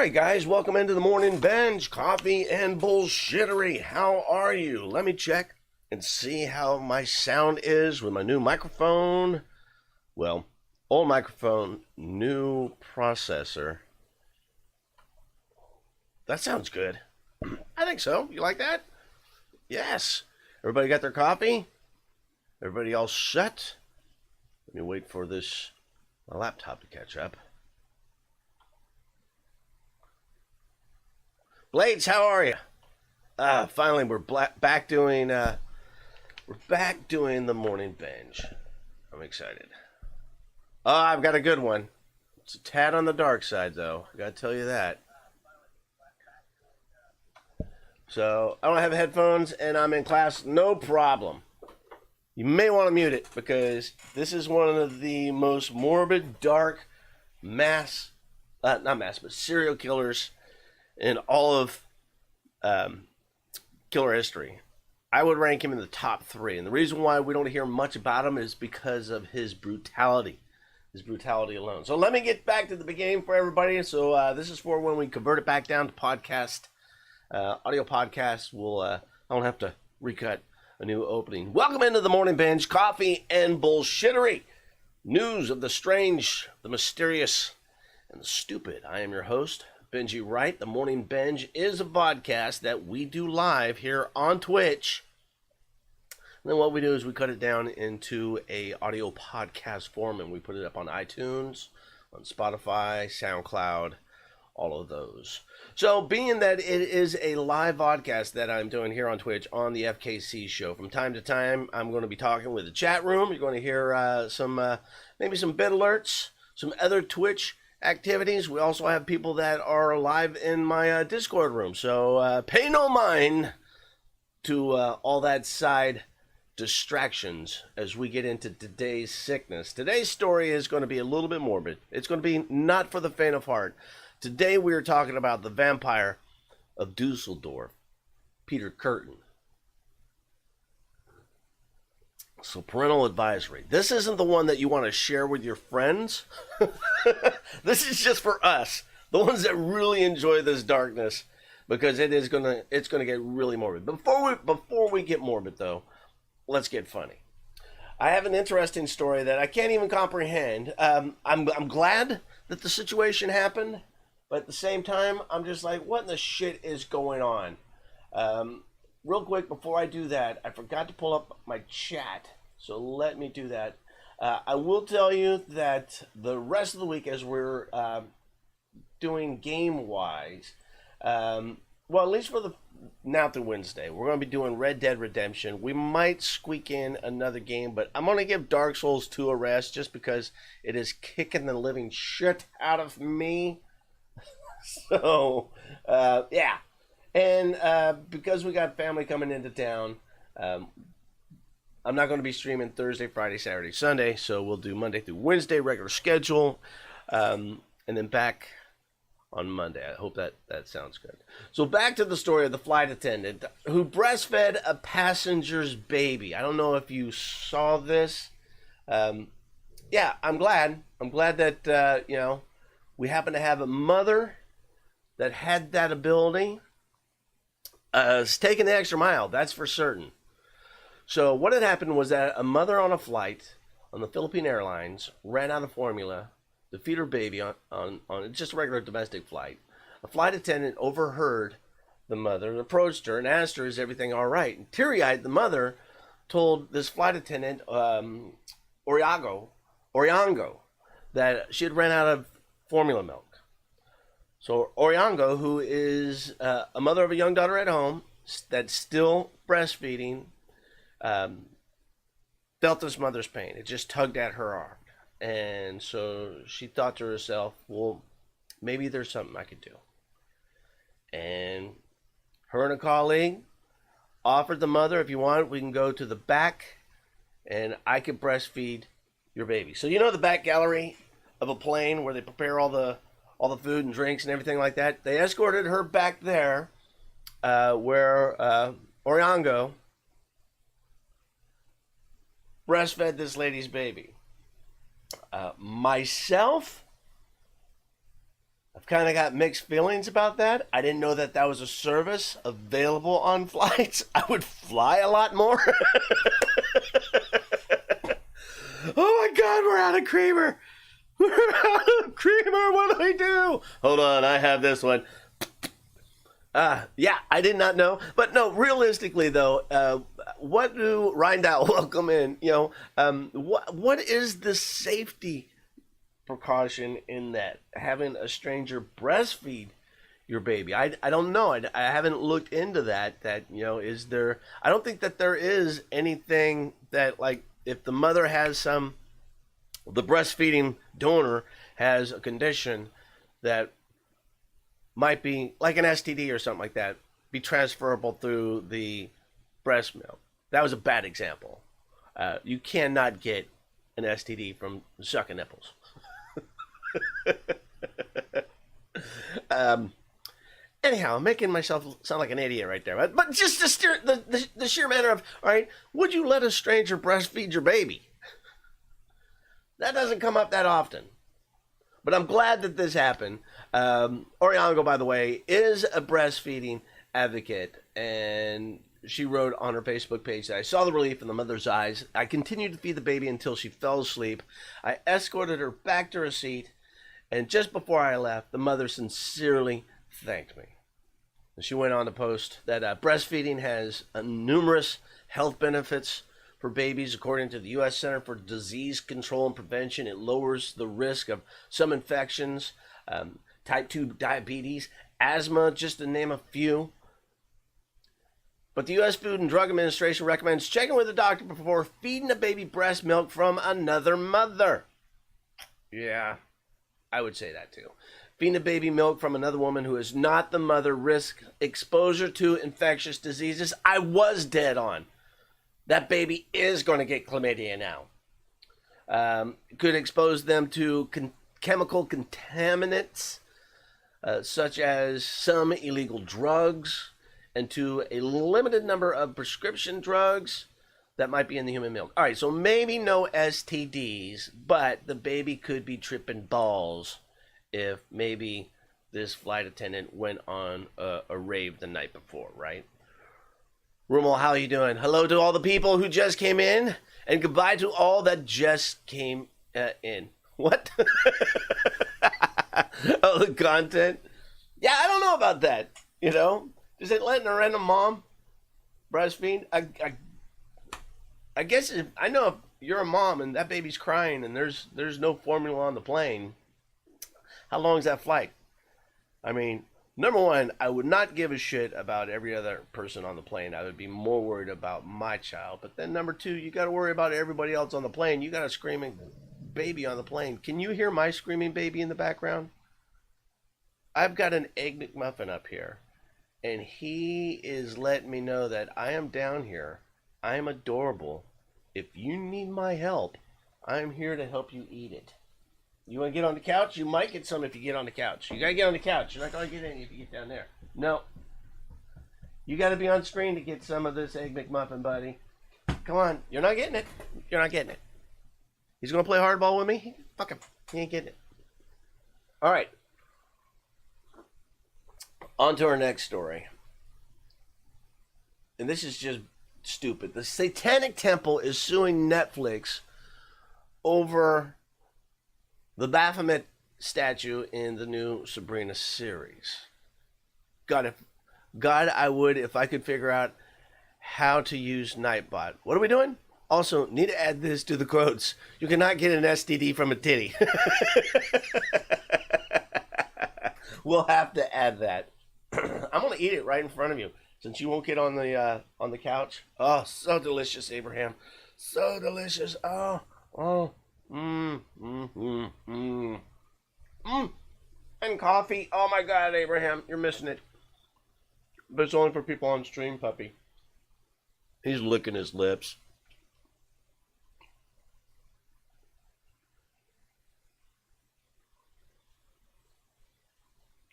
right, guys, welcome into the morning bench, coffee and bullshittery. How are you? Let me check and see how my sound is with my new microphone. Well, old microphone, new processor. That sounds good. I think so. You like that? Yes. Everybody got their coffee? Everybody all set? Let me wait for my laptop to catch up. Blades, how are you? Finally, we're back doing the morning bench. I'm excited. I've got a good one. It's a tad on the dark side, though. I gotta tell you that. So I don't have headphones, and I'm in class. No problem. You may want to mute it because this is one of the most morbid, dark, serial killers in all of killer history. I would rank him in the top 3. And the reason why we don't hear much about him is because of his brutality. His brutality alone. So let me get back to the beginning for everybody. So this is for when we convert it back down to podcast, audio podcast. I don't have to recut a new opening. Welcome into the morning bench, coffee and bullshittery. News of the strange, the mysterious, and the stupid. I am your host, Benji Wright. The Morning Bench is a podcast that we do live here on Twitch. And then what we do is we cut it down into a audio podcast form and we put it up on iTunes, on Spotify, SoundCloud, all of those. So being that it is a live podcast that I'm doing here on Twitch on the FKC show, from time to time I'm going to be talking with the chat room. You're going to hear maybe some bit alerts, some other Twitch activities. We also have people that are live in my Discord room, so pay no mind to all that side distractions as we get into today's sickness. Today's story is going to be a little bit morbid. It's going to be not for the faint of heart. Today we are talking about the vampire of Düsseldorf, Peter Kürten. So parental advisory. This isn't the one that you want to share with your friends. This is just for us, the ones that really enjoy this darkness, because it's gonna get really morbid. Before we get morbid though, let's get funny. I have an interesting story that I can't even comprehend. I'm glad that the situation happened, but at the same time, I'm just like, what in the shit is going on? Real quick, before I do that, I forgot to pull up my chat, so let me do that. I will tell you that the rest of the week, as we're doing game-wise, well, at least for now through Wednesday, we're going to be doing Red Dead Redemption. We might squeak in another game, but I'm going to give Dark Souls 2 a rest just because it is kicking the living shit out of me. So, yeah. And because we got family coming into town, I'm not going to be streaming Thursday, Friday, Saturday, Sunday. So we'll do Monday through Wednesday, regular schedule, and then back on Monday. I hope that sounds good. So back to the story of the flight attendant who breastfed a passenger's baby. I don't know if you saw this. Yeah, I'm glad. I'm glad that, we happen to have a mother that had that ability. It's taking the extra mile, that's for certain. So what had happened was that a mother on a flight on the Philippine Airlines ran out of formula to feed her baby on just a regular domestic flight. A flight attendant overheard the mother and approached her and asked her, is everything all right? And teary-eyed, the mother told this flight attendant, Oriango, that she had ran out of formula milk. So Oriango, who is a mother of a young daughter at home that's still breastfeeding, felt this mother's pain. It just tugged at her arm. And so she thought to herself, well, maybe there's something I could do. And her and a colleague offered the mother, if you want, we can go to the back and I can breastfeed your baby. So you know the back gallery of a plane where they prepare all the food and drinks and everything like that? They escorted her back there where Oriango breastfed this lady's baby. Myself, I've kind of got mixed feelings about that. I didn't know that that was a service available on flights. I would fly a lot more. Oh my God, we're out of creamer. We're out of creamer. What do I do? Hold on, I have this one. Yeah, I did not know. But no, realistically though, what do Rindal welcome in? What is the safety precaution in that having a stranger breastfeed your baby? I don't know. I haven't looked into that. Is there? I don't think that there is anything that, like, if the mother has the breastfeeding donor has a condition that might be like an STD or something like that, be transferable through the breast milk. That was a bad example. You cannot get an STD from sucking nipples. Anyhow, I'm making myself sound like an idiot right there. But just the sheer matter of, all right, would you let a stranger breastfeed your baby? That doesn't come up that often. But I'm glad that this happened. Oriango, by the way, is a breastfeeding advocate, and she wrote on her Facebook page that I saw the relief in the mother's eyes. I continued to feed the baby until she fell asleep. I escorted her back to her seat, and just before I left, the mother sincerely thanked me. And she went on to post that breastfeeding has numerous health benefits for babies. According to the U.S. Center for Disease Control and Prevention, it lowers the risk of some infections, type 2 diabetes, asthma, just to name a few. But the U.S. Food and Drug Administration recommends checking with a doctor before feeding a baby breast milk from another mother. Yeah, I would say that too. Feeding a baby milk from another woman who is not the mother risks exposure to infectious diseases. I was dead on. That baby is going to get chlamydia now. Could expose them to chemical contaminants, such as some illegal drugs, and to a limited number of prescription drugs that might be in the human milk. All right, so maybe no STDs, but the baby could be tripping balls if maybe this flight attendant went on a rave the night before, right? Rumal, how are you doing? Hello to all the people who just came in, and goodbye to all that just came in. What? Oh, the content? Yeah, I don't know about that. Is it letting a random mom breastfeed? I guess I know if you're a mom and that baby's crying and there's no formula on the plane, how long is that flight? I mean, number one, I would not give a shit about every other person on the plane. I would be more worried about my child. But then number two, you got to worry about everybody else on the plane. You got a screaming baby on the plane. Can you hear my screaming baby in the background? I've got an Egg McMuffin up here, and he is letting me know that I am down here. I am adorable. If you need my help, I'm here to help you eat it. You want to get on the couch? You might get some if you get on the couch. You got to get on the couch. You're not going to get any if you get down there. No. You got to be on screen to get some of this Egg McMuffin, buddy. Come on. You're not getting it. You're not getting it. He's going to play hardball with me? Fuck him. He ain't getting it. All right. On to our next story. And this is just stupid. The Satanic Temple is suing Netflix over the Baphomet statue in the new Sabrina series. God, I would if I could figure out how to use Nightbot. What are we doing? Also, need to add this to the quotes. You cannot get an STD from a titty. We'll have to add that. I'm gonna eat it right in front of you, since you won't get on the couch. Oh, so delicious, Abraham. So delicious. Oh. And coffee. Oh my God, Abraham, you're missing it. But it's only for people on stream, puppy. He's licking his lips.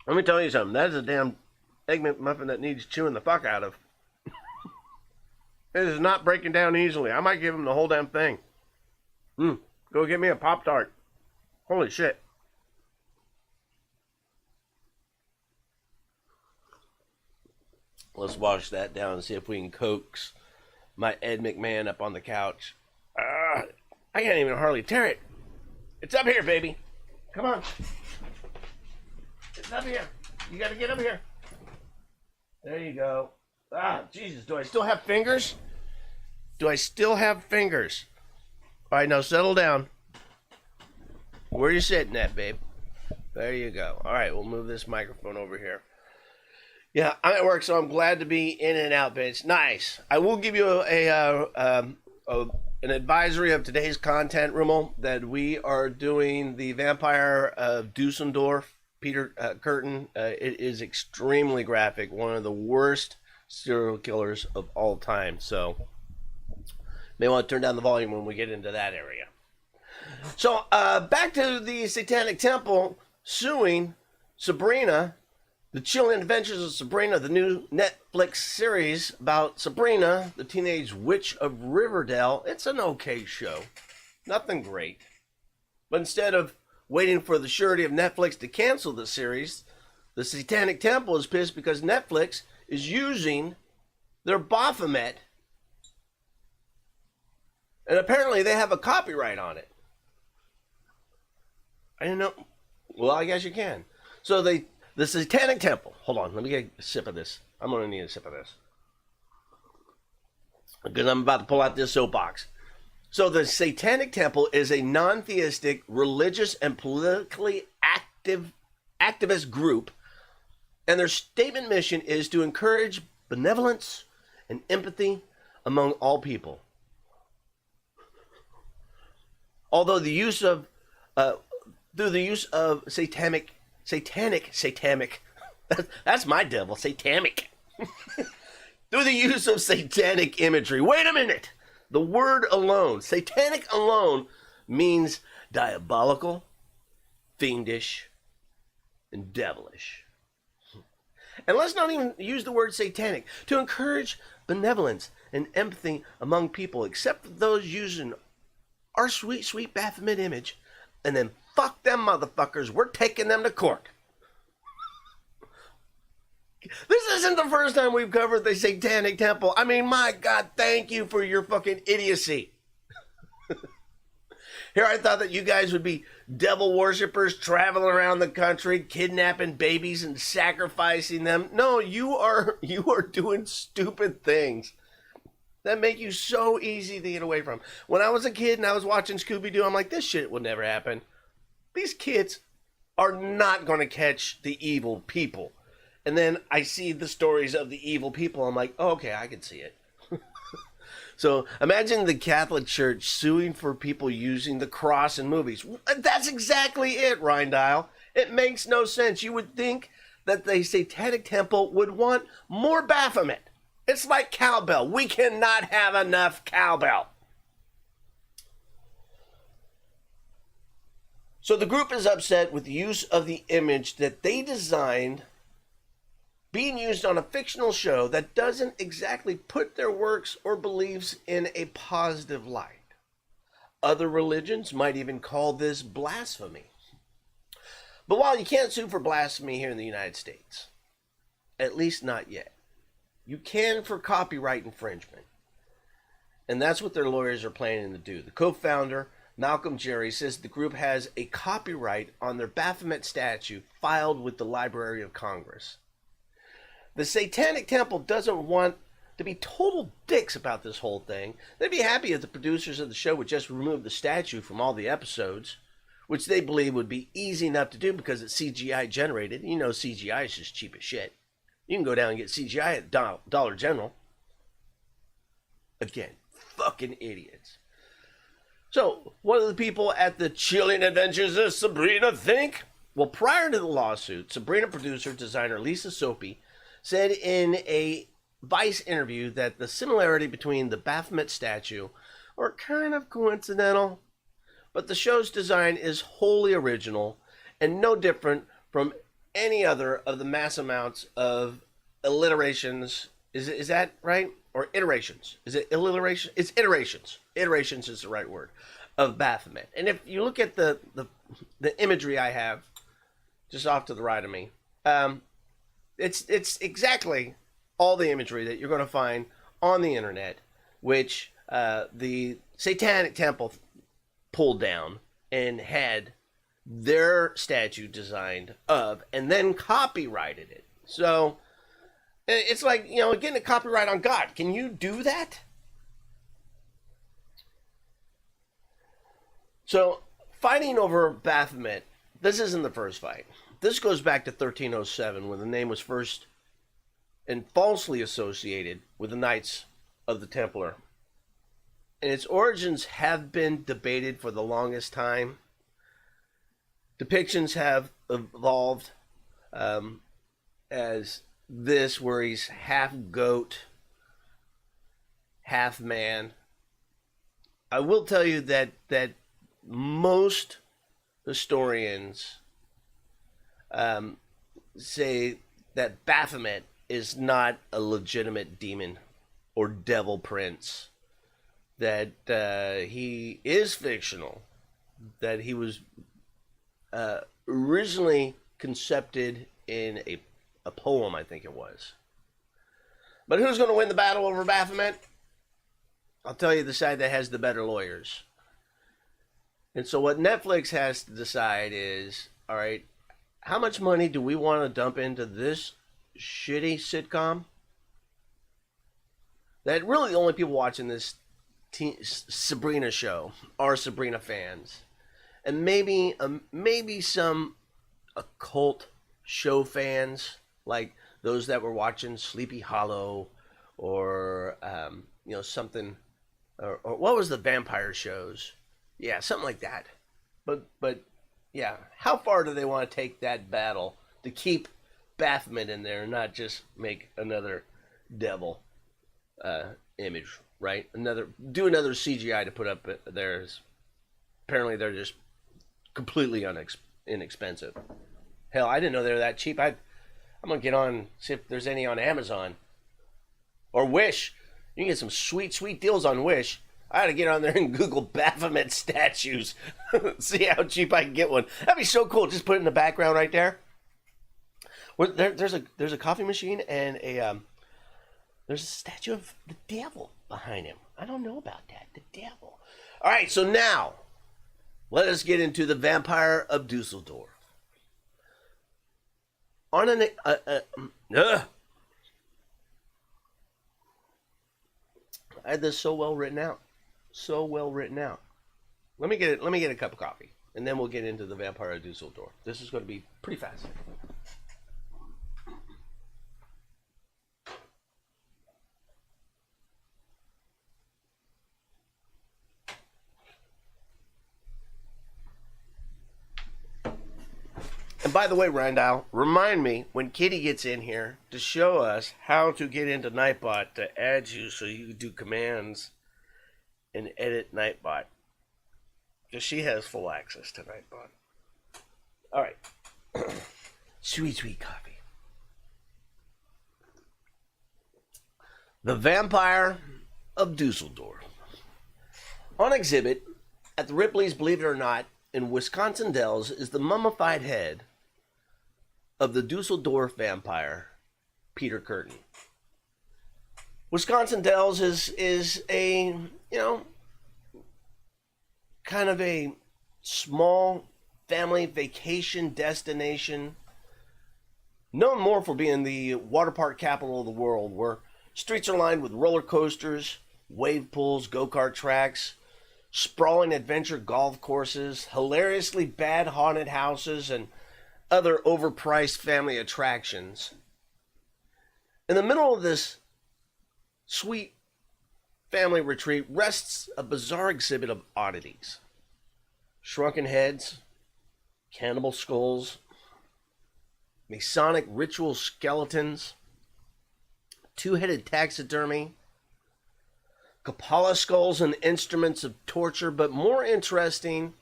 Let me tell you something. That is a damn Egg McMuffin that needs chewing the fuck out of. It is not breaking down easily. I might give him the whole damn thing. Go get me a Pop-Tart. Holy shit. Let's wash that down and see if we can coax my Ed McMahon up on the couch. I can't even hardly tear it. It's up here, baby. Come on. It's up here. You got to get up here. There you go. Jesus. Do I still have fingers? Do I still have fingers? All right, now settle down. Where are you sitting at, babe? There you go. All right, we'll move this microphone over here. Yeah, I'm at work, so I'm glad to be in and out, bitch. Nice. I will give you an advisory of today's content, Rummel, that we are doing the Vampire of Düsseldorf, Peter Kürten. It is extremely graphic, one of the worst serial killers of all time. So, may want to turn down the volume when we get into that area. So, back to the Satanic Temple suing Sabrina. The Chilling Adventures of Sabrina, the new Netflix series about Sabrina, the teenage witch of Riverdale. It's an okay show. Nothing great. But instead of waiting for the surety of Netflix to cancel the series, the Satanic Temple is pissed because Netflix is using their Baphomet. And apparently they have a copyright on it. I didn't know. Well, I guess you can. So the Satanic Temple. Hold on, let me get a sip of this. I'm going to need a sip of this. Because I'm about to pull out this soapbox. So the Satanic Temple is a non-theistic, religious, and politically activist group. And their statement mission is to encourage benevolence and empathy among all people. Although the use of, through the use of satanic, that's my devil, satanic. Through the use of satanic imagery. Wait a minute. The word alone, satanic alone, means diabolical, fiendish, and devilish. And let's not even use the word satanic. To encourage benevolence and empathy among people, except for those using our sweet, sweet Baphomet image, and then fuck them motherfuckers, we're taking them to court. This isn't the first time we've covered the Satanic Temple. I mean, my God, thank you for your fucking idiocy. Here I thought that you guys would be devil worshippers traveling around the country, kidnapping babies and sacrificing them. No, you are doing stupid things that make you so easy to get away from. When I was a kid and I was watching Scooby-Doo, I'm like, this shit would never happen. These kids are not going to catch the evil people. And then I see the stories of the evil people. I'm like, oh, okay, I can see it. So imagine the Catholic Church suing for people using the cross in movies. That's exactly it, Rindile. It makes no sense. You would think that the Satanic Temple would want more Baphomet. It's like cowbell. We cannot have enough cowbell. So the group is upset with the use of the image that they designed being used on a fictional show that doesn't exactly put their works or beliefs in a positive light. Other religions might even call this blasphemy. But while you can't sue for blasphemy here in the United States, at least not yet, you can for copyright infringement. And that's what their lawyers are planning to do. The co-founder, Malcolm Jerry, says the group has a copyright on their Baphomet statue filed with the Library of Congress. The Satanic Temple doesn't want to be total dicks about this whole thing. They'd be happy if the producers of the show would just remove the statue from all the episodes, which they believe would be easy enough to do because it's CGI generated. You know CGI is just cheap as shit. You can go down and get CGI at Dollar General. Again, fucking idiots. So, what do the people at the Chilling Adventures of Sabrina think? Well, prior to the lawsuit, Sabrina producer, designer Lisa Soapy said in a Vice interview that the similarity between the Baphomet statue are kind of coincidental, but the show's design is wholly original and no different from any other of the mass amounts of alliterations. Is that right? Or iterations? Is it alliteration? It's iterations. Iterations is the right word of Baphomet. And if you look at the imagery I have just off to the right of me, it's exactly all the imagery that you're going to find on the internet, which the Satanic Temple pulled down and had their statue designed of, and then copyrighted it. So it's like, getting a copyright on God. Can you do that? So fighting over Baphomet, this isn't the first fight. This goes back to 1307, when the name was first and falsely associated with the Knights of the Templar. And its origins have been debated for the longest time. Depictions have evolved as this, where he's half goat, half man. I will tell you that most historians say that Baphomet is not a legitimate demon or devil prince, that he is fictional, that he was originally conceived in a poem, I think it was. But who's going to win the battle over Baphomet? I'll tell you, the side that has the better lawyers. And so what Netflix has to decide is, all right, how much money do we want to dump into this shitty sitcom? That really the only people watching this Sabrina show are Sabrina fans. And maybe some occult show fans, like those that were watching Sleepy Hollow, or something, or what was the vampire shows? Yeah, something like that. But yeah, how far do they want to take that battle to keep Baphomet in there and not just make another devil image, right? Do another CGI to put up there. Apparently they're just completely inexpensive. Hell, I didn't know they were that cheap. I'm gonna get on, see if there's any on Amazon or Wish. You can get some sweet deals on Wish. I gotta get on there and Google Baphomet statues. See how cheap I can get one. That'd be so cool. Just put it in the background right there. There's a coffee machine and there's a statue of the devil behind him. I don't know about that. The devil. All right, so now let us get into the Vampire of Düsseldorf. On an I had this so well written out. Let me get a cup of coffee, and then we'll get into the Vampire of Düsseldorf. This is going to be pretty fast. And by the way, Rindal, remind me when Kitty gets in here to show us how to get into Nightbot to add you so you can do commands and edit Nightbot. Because she has full access to Nightbot. All right. Sweet coffee. The Vampire of Düsseldorf. On exhibit at the Ripley's Believe It or Not in Wisconsin Dells is the mummified head of the Düsseldorf vampire, Peter Kürten. Wisconsin Dells is a, kind of a small family vacation destination, known more for being the water park capital of the world, where streets are lined with roller coasters, wave pools, go-kart tracks, sprawling adventure golf courses, hilariously bad haunted houses, and other overpriced family attractions. In the middle of this sweet family retreat rests a bizarre exhibit of oddities. Shrunken heads, cannibal skulls, Masonic ritual skeletons, two-headed taxidermy, Kapala skulls and instruments of torture, but more interesting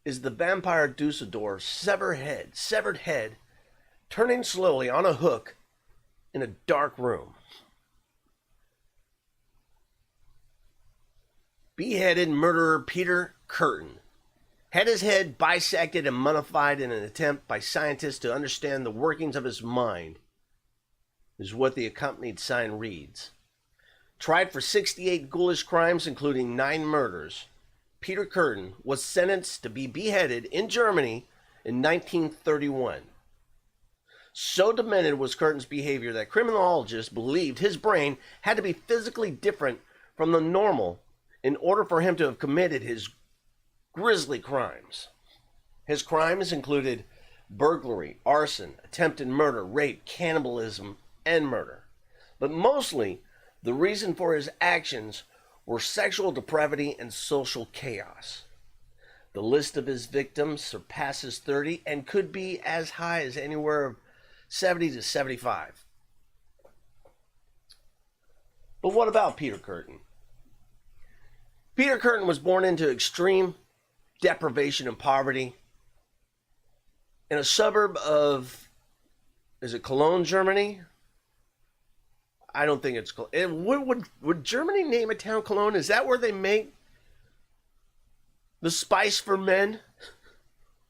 is the Vampire Düsseldorf's severed head, turning slowly on a hook in a dark room. Beheaded murderer Peter Kürten had his head bisected and mummified in an attempt by scientists to understand the workings of his mind. is what the accompanied sign reads. Tried for 68 ghoulish crimes, including 9 murders, Peter Kürten was sentenced to be beheaded in Germany in 1931. So demented was Kürten's behavior that criminologists believed his brain had to be physically different from the normal in order for him to have committed his grisly crimes. His crimes included burglary, arson, attempted murder, rape, cannibalism, and murder. But mostly, the reason for his actions were sexual depravity and social chaos. The list of his victims surpasses 30 and could be as high as anywhere 70 to 75. But what about Peter Kürten? Peter Kürten was born into extreme deprivation and poverty in a suburb of, is it Cologne, Germany? I don't think it's Cologne. Would Germany name a town Cologne? Is that where they make the spice for men?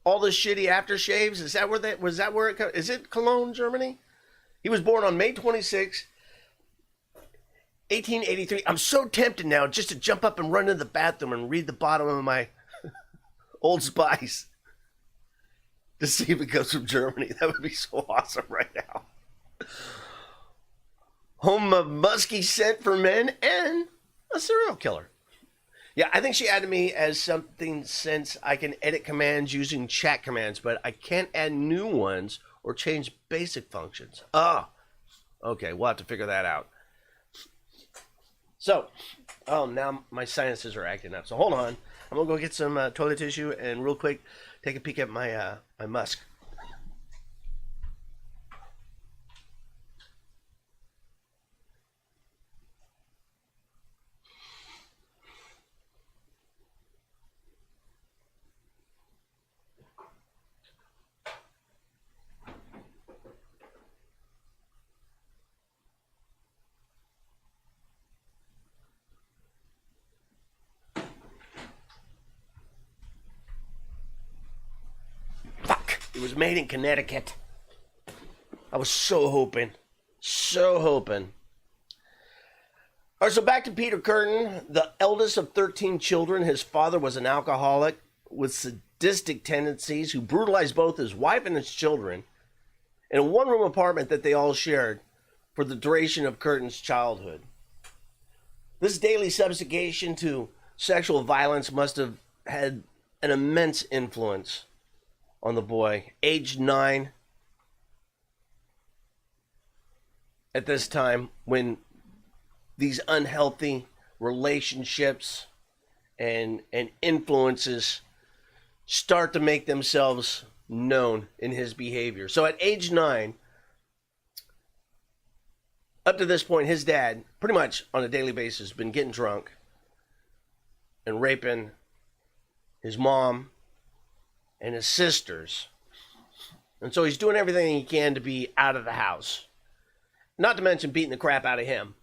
All the shitty aftershaves? Is that where is it Cologne, Germany? He was born on May 26, 1883. I'm so tempted now just to jump up and run into the bathroom and read the bottom of my Old Spice to see if it goes from Germany. That would be so awesome right now. Home of musky scent for men and a serial killer. Yeah, I think she added me as something since I can edit commands using chat commands, but I can't add new ones or change basic functions. Okay, we'll have to figure that out. So, now my sinuses are acting up. So hold on. I'm going to go get some toilet tissue and real quick take a peek at my musk. It was made in Connecticut. I was so hoping. All right, so back to Peter Kürten, the eldest of 13 children. His father was an alcoholic with sadistic tendencies who brutalized both his wife and his children in a one-room apartment that they all shared for the duration of Kürten's childhood. This daily subjugation to sexual violence must have had an immense influence on the boy. Age 9, at this time, when these unhealthy relationships and influences start to make themselves known in his behavior. So at age 9, up to this point, his dad, pretty much on a daily basis, been getting drunk and raping his mom and his sisters. And so he's doing everything he can to be out of the house. Not to mention beating the crap out of him.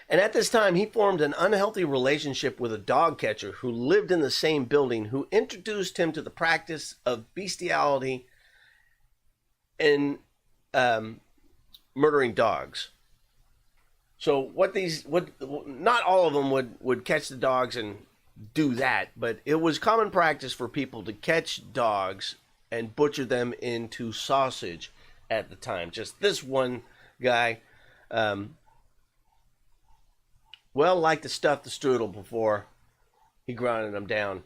And at this time, he formed an unhealthy relationship with a dog catcher who lived in the same building, who introduced him to the practice of bestiality and murdering dogs. So not all of them would catch the dogs and do that, but it was common practice for people to catch dogs and butcher them into sausage at the time. Just this one guy, liked to stuff the strudel before he grounded them down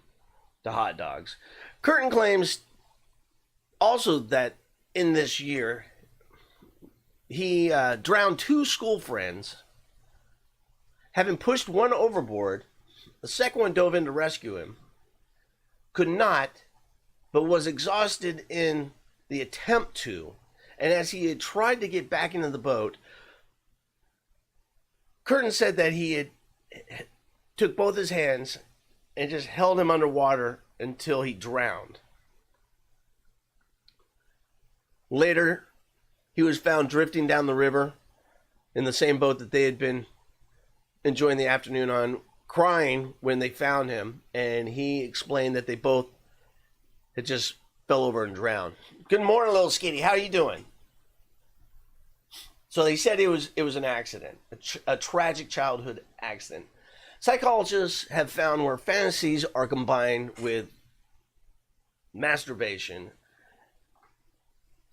to hot dogs. Kürten claims also that in this year, he drowned 2 school friends, having pushed one overboard. The second one dove in to rescue him, could not, but was exhausted in the attempt to. And as he had tried to get back into the boat, Kürten said that he had took both his hands and just held him underwater until he drowned. Later, he was found drifting down the river in the same boat that they had been enjoying the afternoon on, crying when they found him, and he explained that they both had just fell over and drowned. Good morning, little skinny. How are you doing? So they said it was an accident, a tragic childhood accident. Psychologists have found where fantasies are combined with masturbation,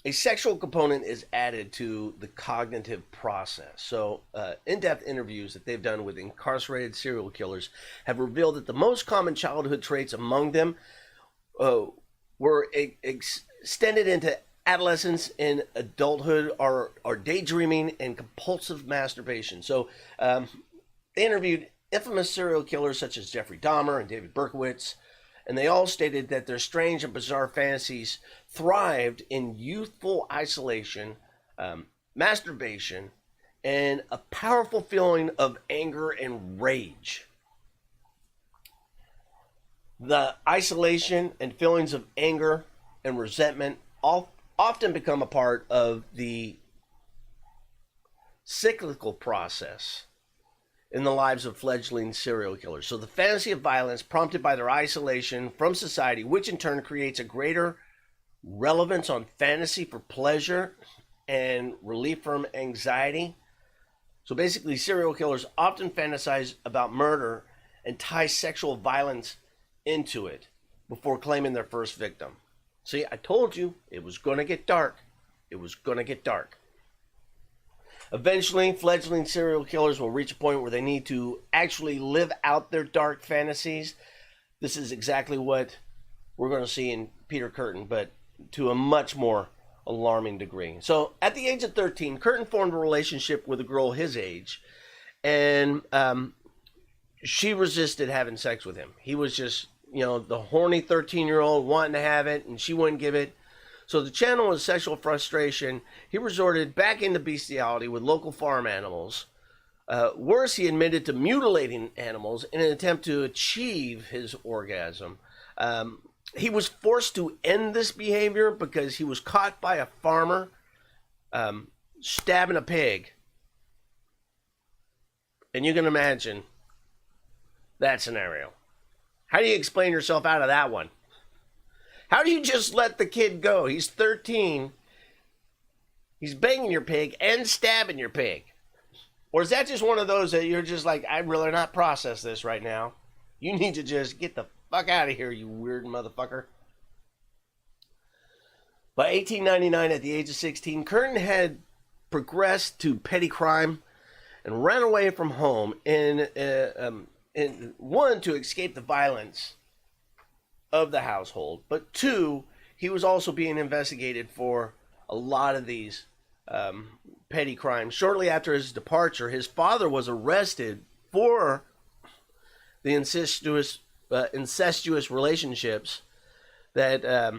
a sexual component is added to the cognitive process. So, in-depth interviews that they've done with incarcerated serial killers have revealed that the most common childhood traits among them were extended into adolescence and adulthood are daydreaming and compulsive masturbation. So, they interviewed infamous serial killers such as Jeffrey Dahmer and David Berkowitz, and they all stated that their strange and bizarre fantasies thrived in youthful isolation, masturbation, and a powerful feeling of anger and rage. The isolation and feelings of anger and resentment often become a part of the cyclical process in the lives of fledgling serial killers. So the fantasy of violence prompted by their isolation from society, which in turn creates a greater relevance on fantasy for pleasure and relief from anxiety. So basically, serial killers often fantasize about murder and tie sexual violence into it before claiming their first victim. See, I told you it was going to get dark. It was going to get dark. Eventually, fledgling serial killers will reach a point where they need to actually live out their dark fantasies. This is exactly what we're going to see in Peter Kürten, but to a much more alarming degree. So, at the age of 13, Kürten formed a relationship with a girl his age, and she resisted having sex with him. He was just, the horny 13-year-old wanting to have it, and she wouldn't give it. So to channel his sexual frustration, he resorted back into bestiality with local farm animals. Worse, he admitted to mutilating animals in an attempt to achieve his orgasm. He was forced to end this behavior because he was caught by a farmer stabbing a pig. And you can imagine that scenario. How do you explain yourself out of that one? How do you just let the kid go? He's 13. He's banging your pig and stabbing your pig. Or is that just one of those that you're just like, I'd rather not process this right now. You need to just get the fuck out of here, you weird motherfucker. By 1899, at the age of 16, Kürten had progressed to petty crime and ran away from home in one, to escape the violence of the household, but two, he was also being investigated for a lot of these petty crimes. Shortly after his departure, his father was arrested for the incestuous relationships that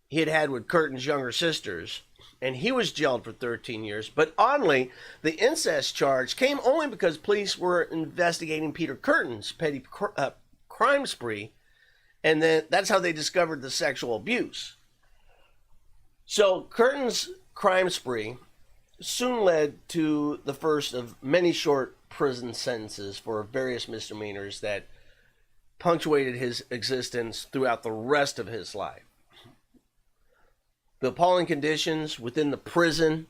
he had with Kürten's younger sisters, and he was jailed for 13 years. But oddly, the incest charge came only because police were investigating Peter Kürten's petty crime spree. And then that's how they discovered the sexual abuse. So Kürten's crime spree soon led to the first of many short prison sentences for various misdemeanors that punctuated his existence throughout the rest of his life. The appalling conditions within the prison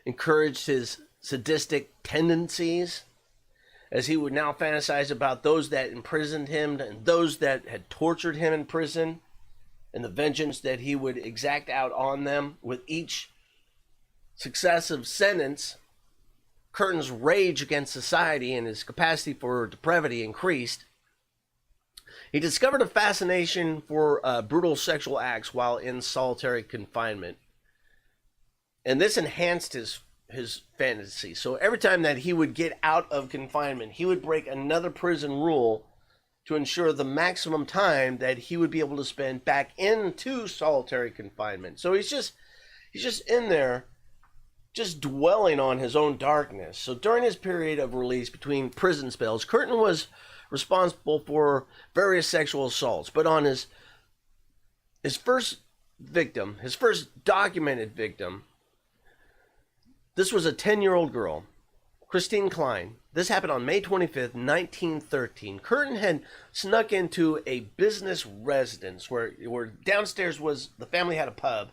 encouraged his sadistic tendencies, as he would now fantasize about those that imprisoned him and those that had tortured him in prison, and the vengeance that he would exact out on them. With each successive sentence, Kürten's rage against society and his capacity for depravity increased. He discovered a fascination for brutal sexual acts while in solitary confinement, and this enhanced his fantasy. So every time that he would get out of confinement, he would break another prison rule to ensure the maximum time that he would be able to spend back into solitary confinement. So he's just in there, just dwelling on his own darkness. So during his period of release between prison spells, Kürten was responsible for various sexual assaults. But on his first victim, his first documented victim, this was a 10-year-old girl, Christine Klein. This happened on May 25th, 1913. Kürten had snuck into a business residence where downstairs was, the family had a pub,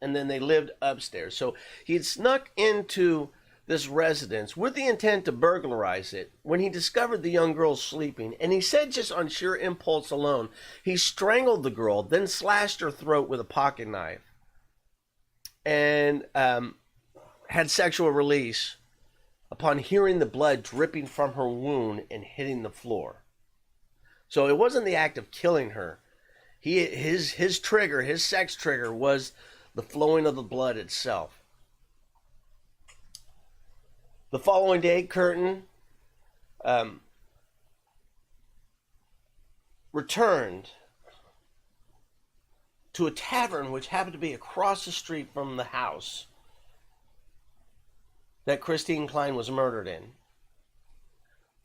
and then they lived upstairs. So he had snuck into this residence with the intent to burglarize it when he discovered the young girl sleeping. And he said just on sheer impulse alone, he strangled the girl, then slashed her throat with a pocket knife, and had sexual release upon hearing the blood dripping from her wound and hitting the floor. So it wasn't the act of killing her. His trigger, his sex trigger, was the flowing of the blood itself. The following day, Kürten returned to a tavern which happened to be across the street from the house that Christine Klein was murdered in.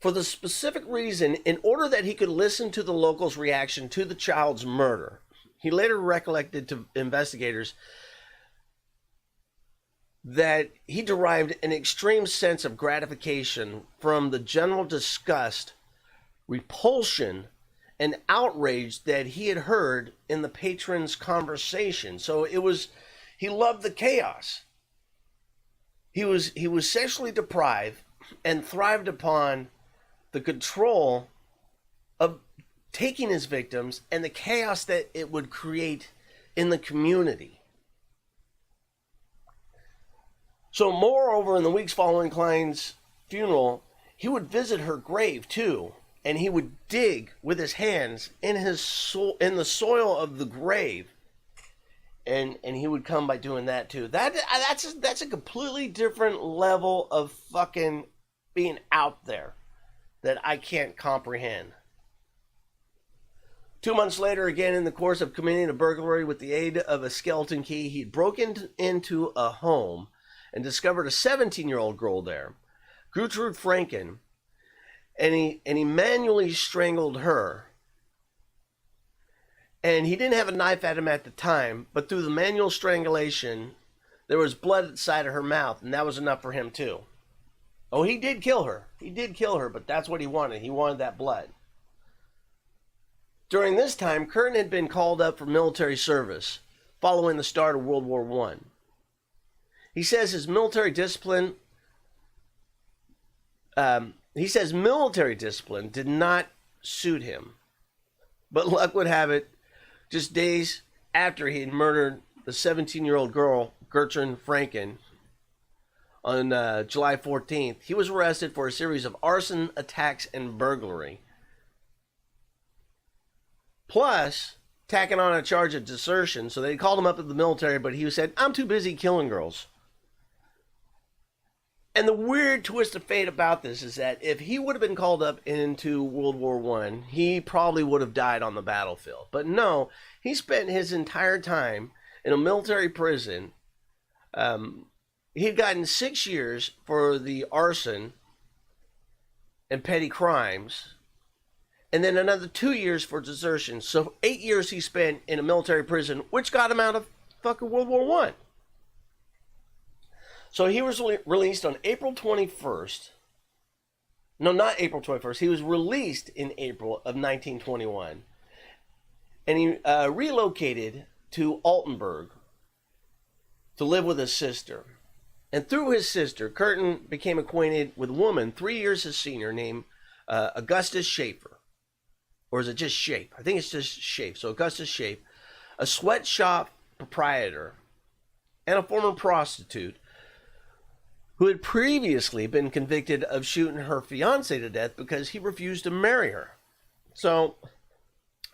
For the specific reason, in order that he could listen to the locals' reaction to the child's murder, he later recollected to investigators that he derived an extreme sense of gratification from the general disgust, repulsion, and outrage that he had heard in the patron's conversation. So he loved the chaos. He was sexually deprived and thrived upon the control of taking his victims and the chaos that it would create in the community. So moreover, in the weeks following Klein's funeral, he would visit her grave too, and he would dig with his hands in the soil of the grave, and he would come by doing that too. That's a completely different level of fucking being out there that I can't comprehend. 2 months later, again in the course of committing a burglary with the aid of a skeleton key, he broke into a home and discovered a 17-year-old girl there, Gertrude Franken, and he manually strangled her. And he didn't have a knife at him at the time, but through the manual strangulation, there was blood inside of her mouth, and that was enough for him too. Oh, he did kill her. He did kill her, but that's what he wanted. He wanted that blood. During this time, Kürten had been called up for military service following the start of World War I. He says his military discipline, military discipline did not suit him. But luck would have it, just days after he had murdered the 17-year-old girl, Gertrude Franken, on July 14th, he was arrested for a series of arson, attacks, and burglary. Plus, tacking on a charge of desertion. So they called him up to the military, but he said, "I'm too busy killing girls." And the weird twist of fate about this is that if he would have been called up into World War I, he probably would have died on the battlefield. But no, he spent his entire time in a military prison. He'd gotten 6 years for the arson and petty crimes, and then another 2 years for desertion. So 8 years he spent in a military prison, which got him out of fucking World War I. So he was released on April 21st. No, not April 21st. He was released in April of 1921. And he relocated to Altenburg to live with his sister. And through his sister, Kürten became acquainted with a woman 3 years his senior named Augustus Schaefer. Or is it just Shape? I think it's just Shape. So Augustus Shape, a sweatshop proprietor and a former prostitute who had previously been convicted of shooting her fiance to death because he refused to marry her. So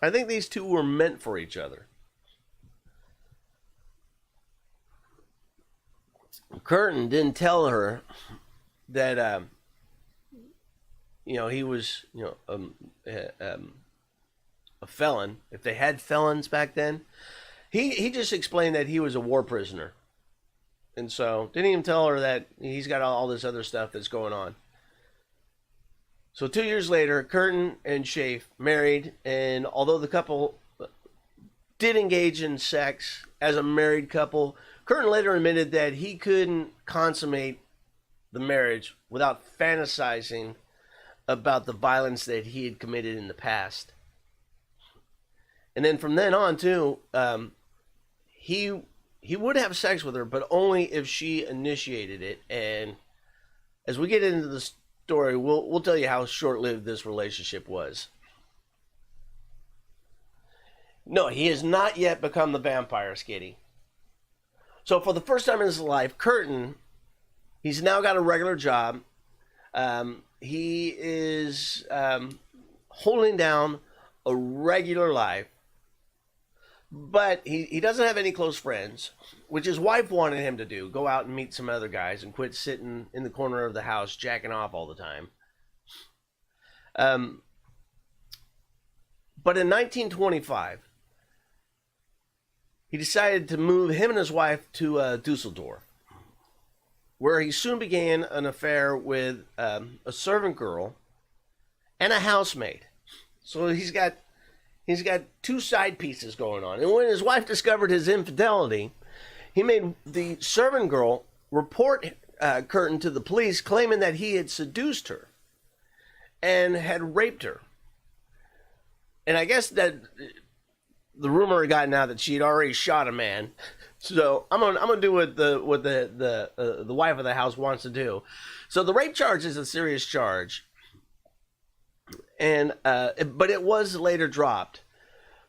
I think these two were meant for each other. Kürten didn't tell her that, he was, a felon. If they had felons back then, he just explained that he was a war prisoner. And so, didn't even tell her that he's got all this other stuff that's going on. So 2 years later, Kürten and Schaaf married, and although the couple did engage in sex as a married couple, Kürten later admitted that he couldn't consummate the marriage without fantasizing about the violence that he had committed in the past. And then from then on, too, he he would have sex with her, but only if she initiated it. And as we get into the story, we'll tell you how short-lived this relationship was. No, he has not yet become the vampire, Skitty. So for the first time in his life, Kürten, he's now got a regular job. He is holding down a regular life. But he doesn't have any close friends, which his wife wanted him to do. Go out and meet some other guys and quit sitting in the corner of the house jacking off all the time. But in 1925, he decided to move him and his wife to Düsseldorf, where he soon began an affair with a servant girl and a housemaid. So he's got two side pieces going on. And when his wife discovered his infidelity, he made the servant girl report Kürten to the police, claiming that he had seduced her and had raped her. And I guess that the rumor had gotten out that she had already shot a man. So I'm gonna do what the wife of the house wants to do. So the rape charge is a serious charge. And but it was later dropped.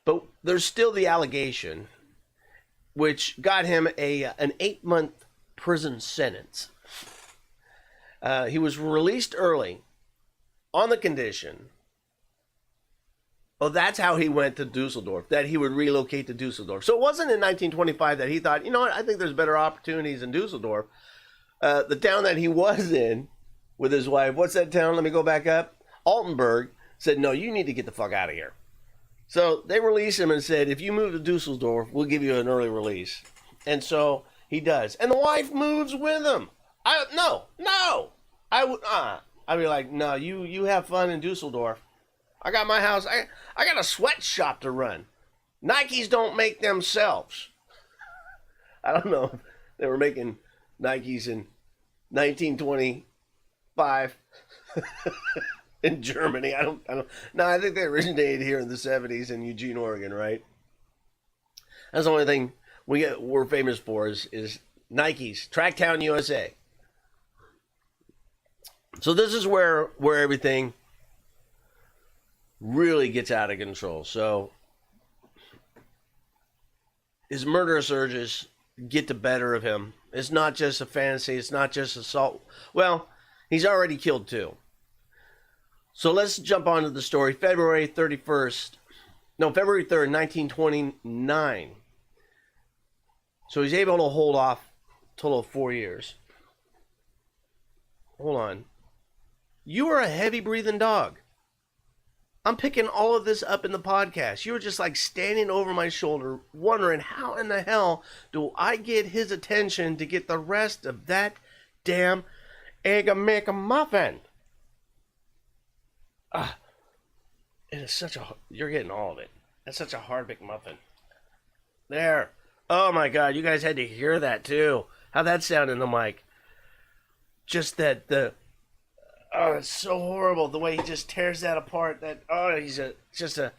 But there's still the allegation, which got him an 8-month prison sentence. He was released early on the condition. Well, that's how he went to Düsseldorf, that he would relocate to Düsseldorf. So it wasn't in 1925 that he thought, you know what, I think there's better opportunities in Düsseldorf. The town that he was in with his wife, what's that town? Let me go back up. Altenburg. Said, no, you need to get the fuck out of here. So they released him and said, if you move to Düsseldorf, we'll give you an early release. And so he does. And the wife moves with him. No. I'd be like, no, you have fun in Düsseldorf. I got my house. I got a sweatshop to run. Nikes don't make themselves. I don't know if they were making Nikes in 1925. In Germany. I don't. No, I think they originated here in the 70s in Eugene, Oregon, right? That's the only thing we're famous for is Nikes, Tracktown, USA. So this is where everything really gets out of control. So his murderous urges get the better of him. It's not just a fantasy. It's not just assault. Well, he's already killed 2. So let's jump on to the story. February 3rd, 1929. So he's able to hold off a total of 4 years. Hold on. You are a heavy-breathing dog. I'm picking all of this up in the podcast. You were just like standing over my shoulder, wondering how in the hell do I get his attention to get the rest of that damn egg McMuffin. It is such a... You're getting all of it. That's such a hard McMuffin. There. Oh my God, you guys had to hear that too. How'd that sound in the mic? Just that oh, it's so horrible the way he just tears that apart. He's just a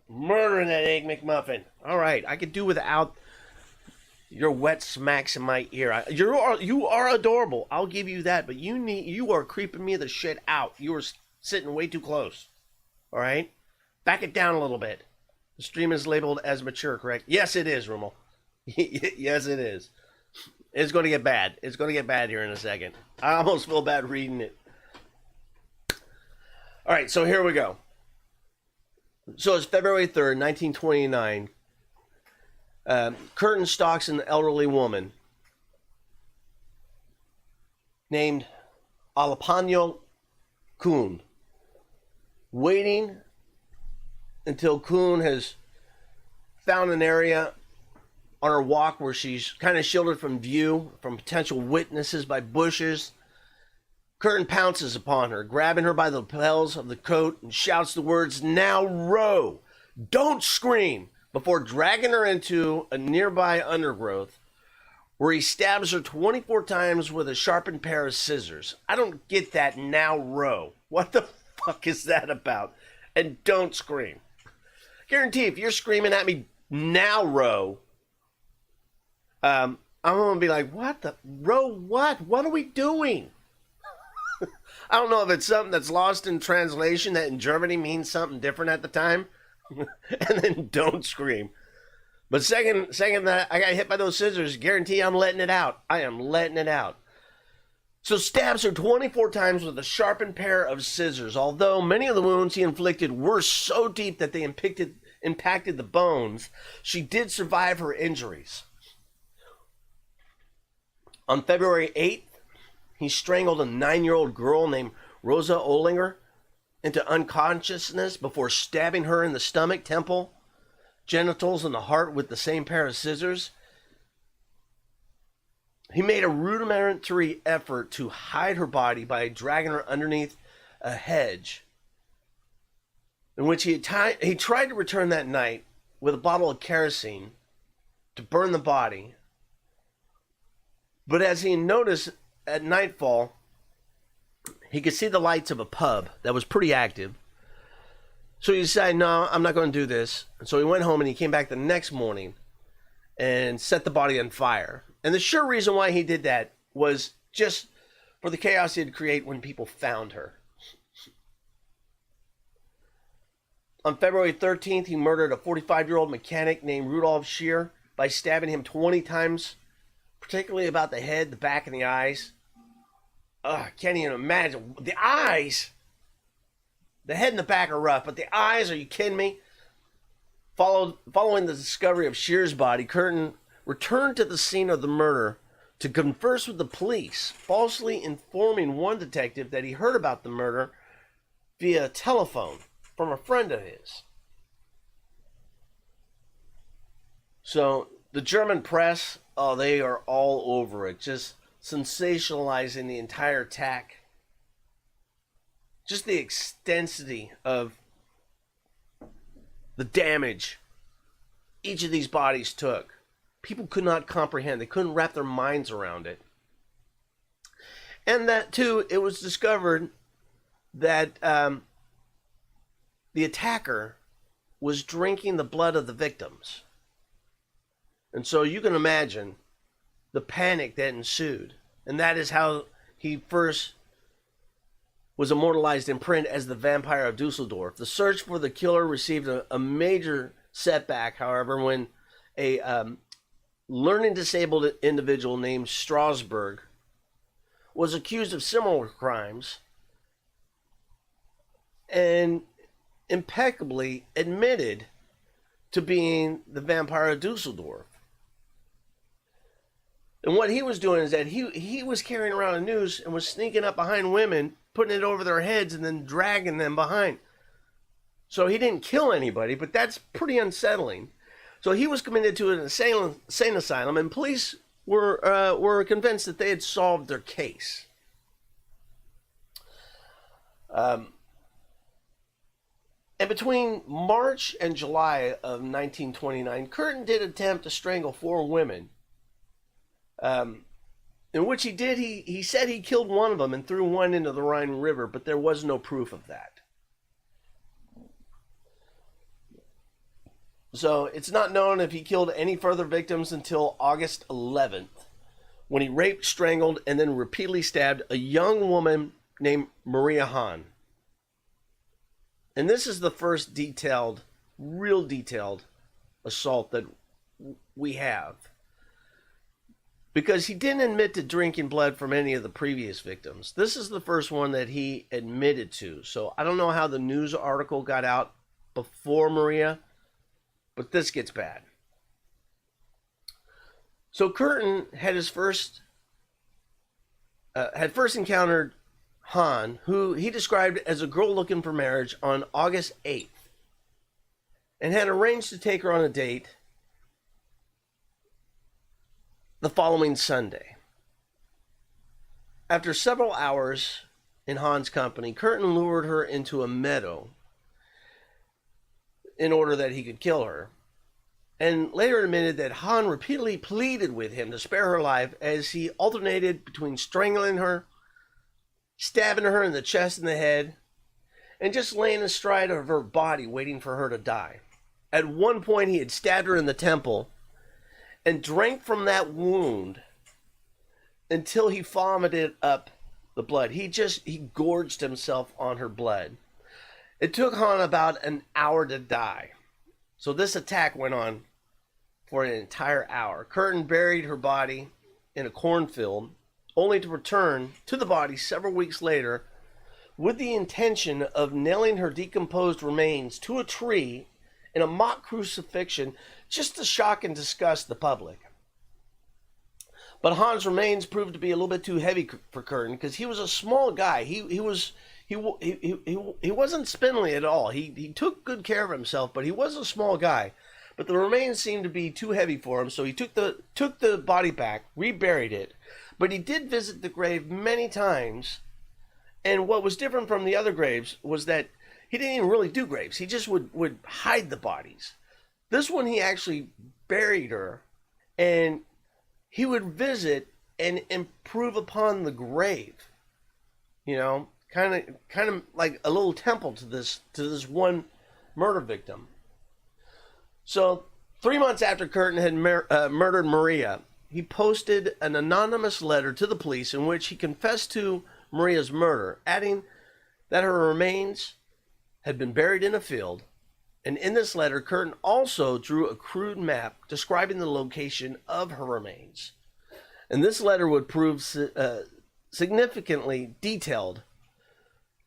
murdering that egg McMuffin. All right, I could do without your wet smacks in my ear. You are adorable. I'll give you that, but you are creeping me the shit out. You are sitting way too close. All right, back it down a little bit. The stream is labeled as mature, correct? Yes, it is, Rummel. Yes, it is. It's going to get bad. It's going to get bad here in a second. I almost feel bad reading it. All right, so here we go. So it's February 3rd, 1929. Kürten stalks an elderly woman named Alapano Kuhn, waiting until Kuhn has found an area on her walk where she's kind of shielded from view from potential witnesses by bushes. Kürten pounces upon her, grabbing her by the lapels of the coat and shouts the words, "Now row! Don't scream!" before dragging her into a nearby undergrowth where he stabs her 24 times with a sharpened pair of scissors. I don't get that "now row." What the fuck is that about? And don't scream. Guarantee if you're screaming at me, "now row," I'm going to be like, what the, bro, what? What are we doing? I don't know if it's something that's lost in translation that in Germany means something different at the time. And then don't scream. But second that I got hit by those scissors, guarantee I'm letting it out. I am letting it out. So stabs her 24 times with a sharpened pair of scissors. Although many of the wounds he inflicted were so deep that they impacted the bones, she did survive her injuries. On February 8th, he strangled a 9-year-old girl named Rosa Olinger into unconsciousness before stabbing her in the stomach, temple, genitals, and the heart with the same pair of scissors. He made a rudimentary effort to hide her body by dragging her underneath a hedge, in which he tried to return that night with a bottle of kerosene to burn the body. But as he noticed at nightfall, he could see the lights of a pub that was pretty active. So he decided, no, I'm not going to do this. And so he went home and he came back the next morning and set the body on fire. And the sure reason why he did that was just for the chaos he'd create when people found her. On February 13th, he murdered a 45-year-old mechanic named Rudolf Scheer by stabbing him 20 times, particularly about the head, the back, and the eyes. I can't even imagine. The eyes! The head and the back are rough, but the eyes, are you kidding me? Following the discovery of Scheer's body, Kürten returned to the scene of the murder to converse with the police, falsely informing one detective that he heard about the murder via telephone from a friend of his. So the German press, they are all over it, just sensationalizing the entire attack. Just the extensity of the damage each of these bodies took. People could not comprehend. They couldn't wrap their minds around it. And that, too, it was discovered that the attacker was drinking the blood of the victims. And so you can imagine the panic that ensued. And that is how he first was immortalized in print as the Vampire of Düsseldorf. The search for the killer received a major setback, however, when a learning disabled individual named Strasberg was accused of similar crimes and impeccably admitted to being the Vampire of Düsseldorf. And what he was doing is that he was carrying around a noose and was sneaking up behind women, putting it over their heads and then dragging them behind. So he didn't kill anybody, but that's pretty unsettling. So he was committed to an insane asylum, and police were convinced that they had solved their case. And between March and July of 1929, Kürten did attempt to strangle 4 women. In which he said he killed one of them and threw one into the Rhine River, but there was no proof of that. So it's not known if he killed any further victims until August 11th, when he raped, strangled, and then repeatedly stabbed a young woman named Maria Hahn. And this is the first real detailed assault that we have. Because he didn't admit to drinking blood from any of the previous victims. This is the first one that he admitted to. So I don't know how the news article got out before Maria, but this gets bad. So Kürten had first encountered Hahn, who he described as a girl looking for marriage, on August 8th, and had arranged to take her on a date the following Sunday. After several hours in Hahn's company, Kürten lured her into a meadow in order that he could kill her, and later admitted that Hahn repeatedly pleaded with him to spare her life as he alternated between strangling her, stabbing her in the chest and the head, and just laying astride of her body waiting for her to die. At one point, he had stabbed her in the temple, and drank from that wound until he vomited up the blood. He gorged himself on her blood. It took Han about an hour to die. So this attack went on for an entire hour. Kürten buried her body in a cornfield, only to return to the body several weeks later with the intention of nailing her decomposed remains to a tree in a mock crucifixion just to shock and disgust the public. But Han's remains proved to be a little bit too heavy for Kürten because he was a small guy. He wasn't spindly at all. He took good care of himself, but he was a small guy. But the remains seemed to be too heavy for him, so he took the body back, reburied it. But he did visit the grave many times, and what was different from the other graves was that he didn't even really do graves. He just would hide the bodies. This one, he actually buried her, and he would visit and improve upon the grave. You know, kind of like a little temple to this one murder victim. So 3 months after Kürten had murdered Maria, he posted an anonymous letter to the police in which he confessed to Maria's murder, adding that her remains had been buried in a field. And in this letter, Kürten also drew a crude map describing the location of her remains. And this letter would prove significantly detailed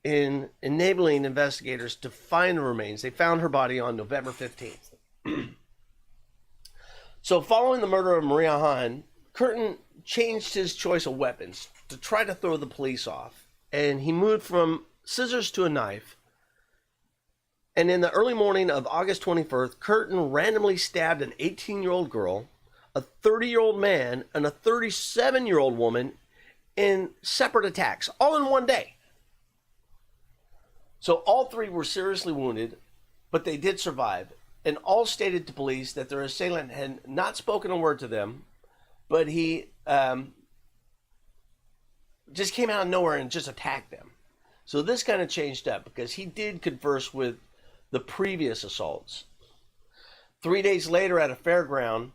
in enabling investigators to find the remains. They found her body on November 15th. So following the murder of Maria Han, Kürten changed his choice of weapons to try to throw the police off. And he moved from scissors to a knife. And in the early morning of August 21st, Kürten randomly stabbed an 18-year-old girl, a 30-year-old man, and a 37-year-old woman in separate attacks, all in one day. So all three were seriously wounded, but they did survive. And all stated to police that their assailant had not spoken a word to them, but he just came out of nowhere and just attacked them. So this kind of changed up because he did converse with the previous assaults. 3 days later at a fairground,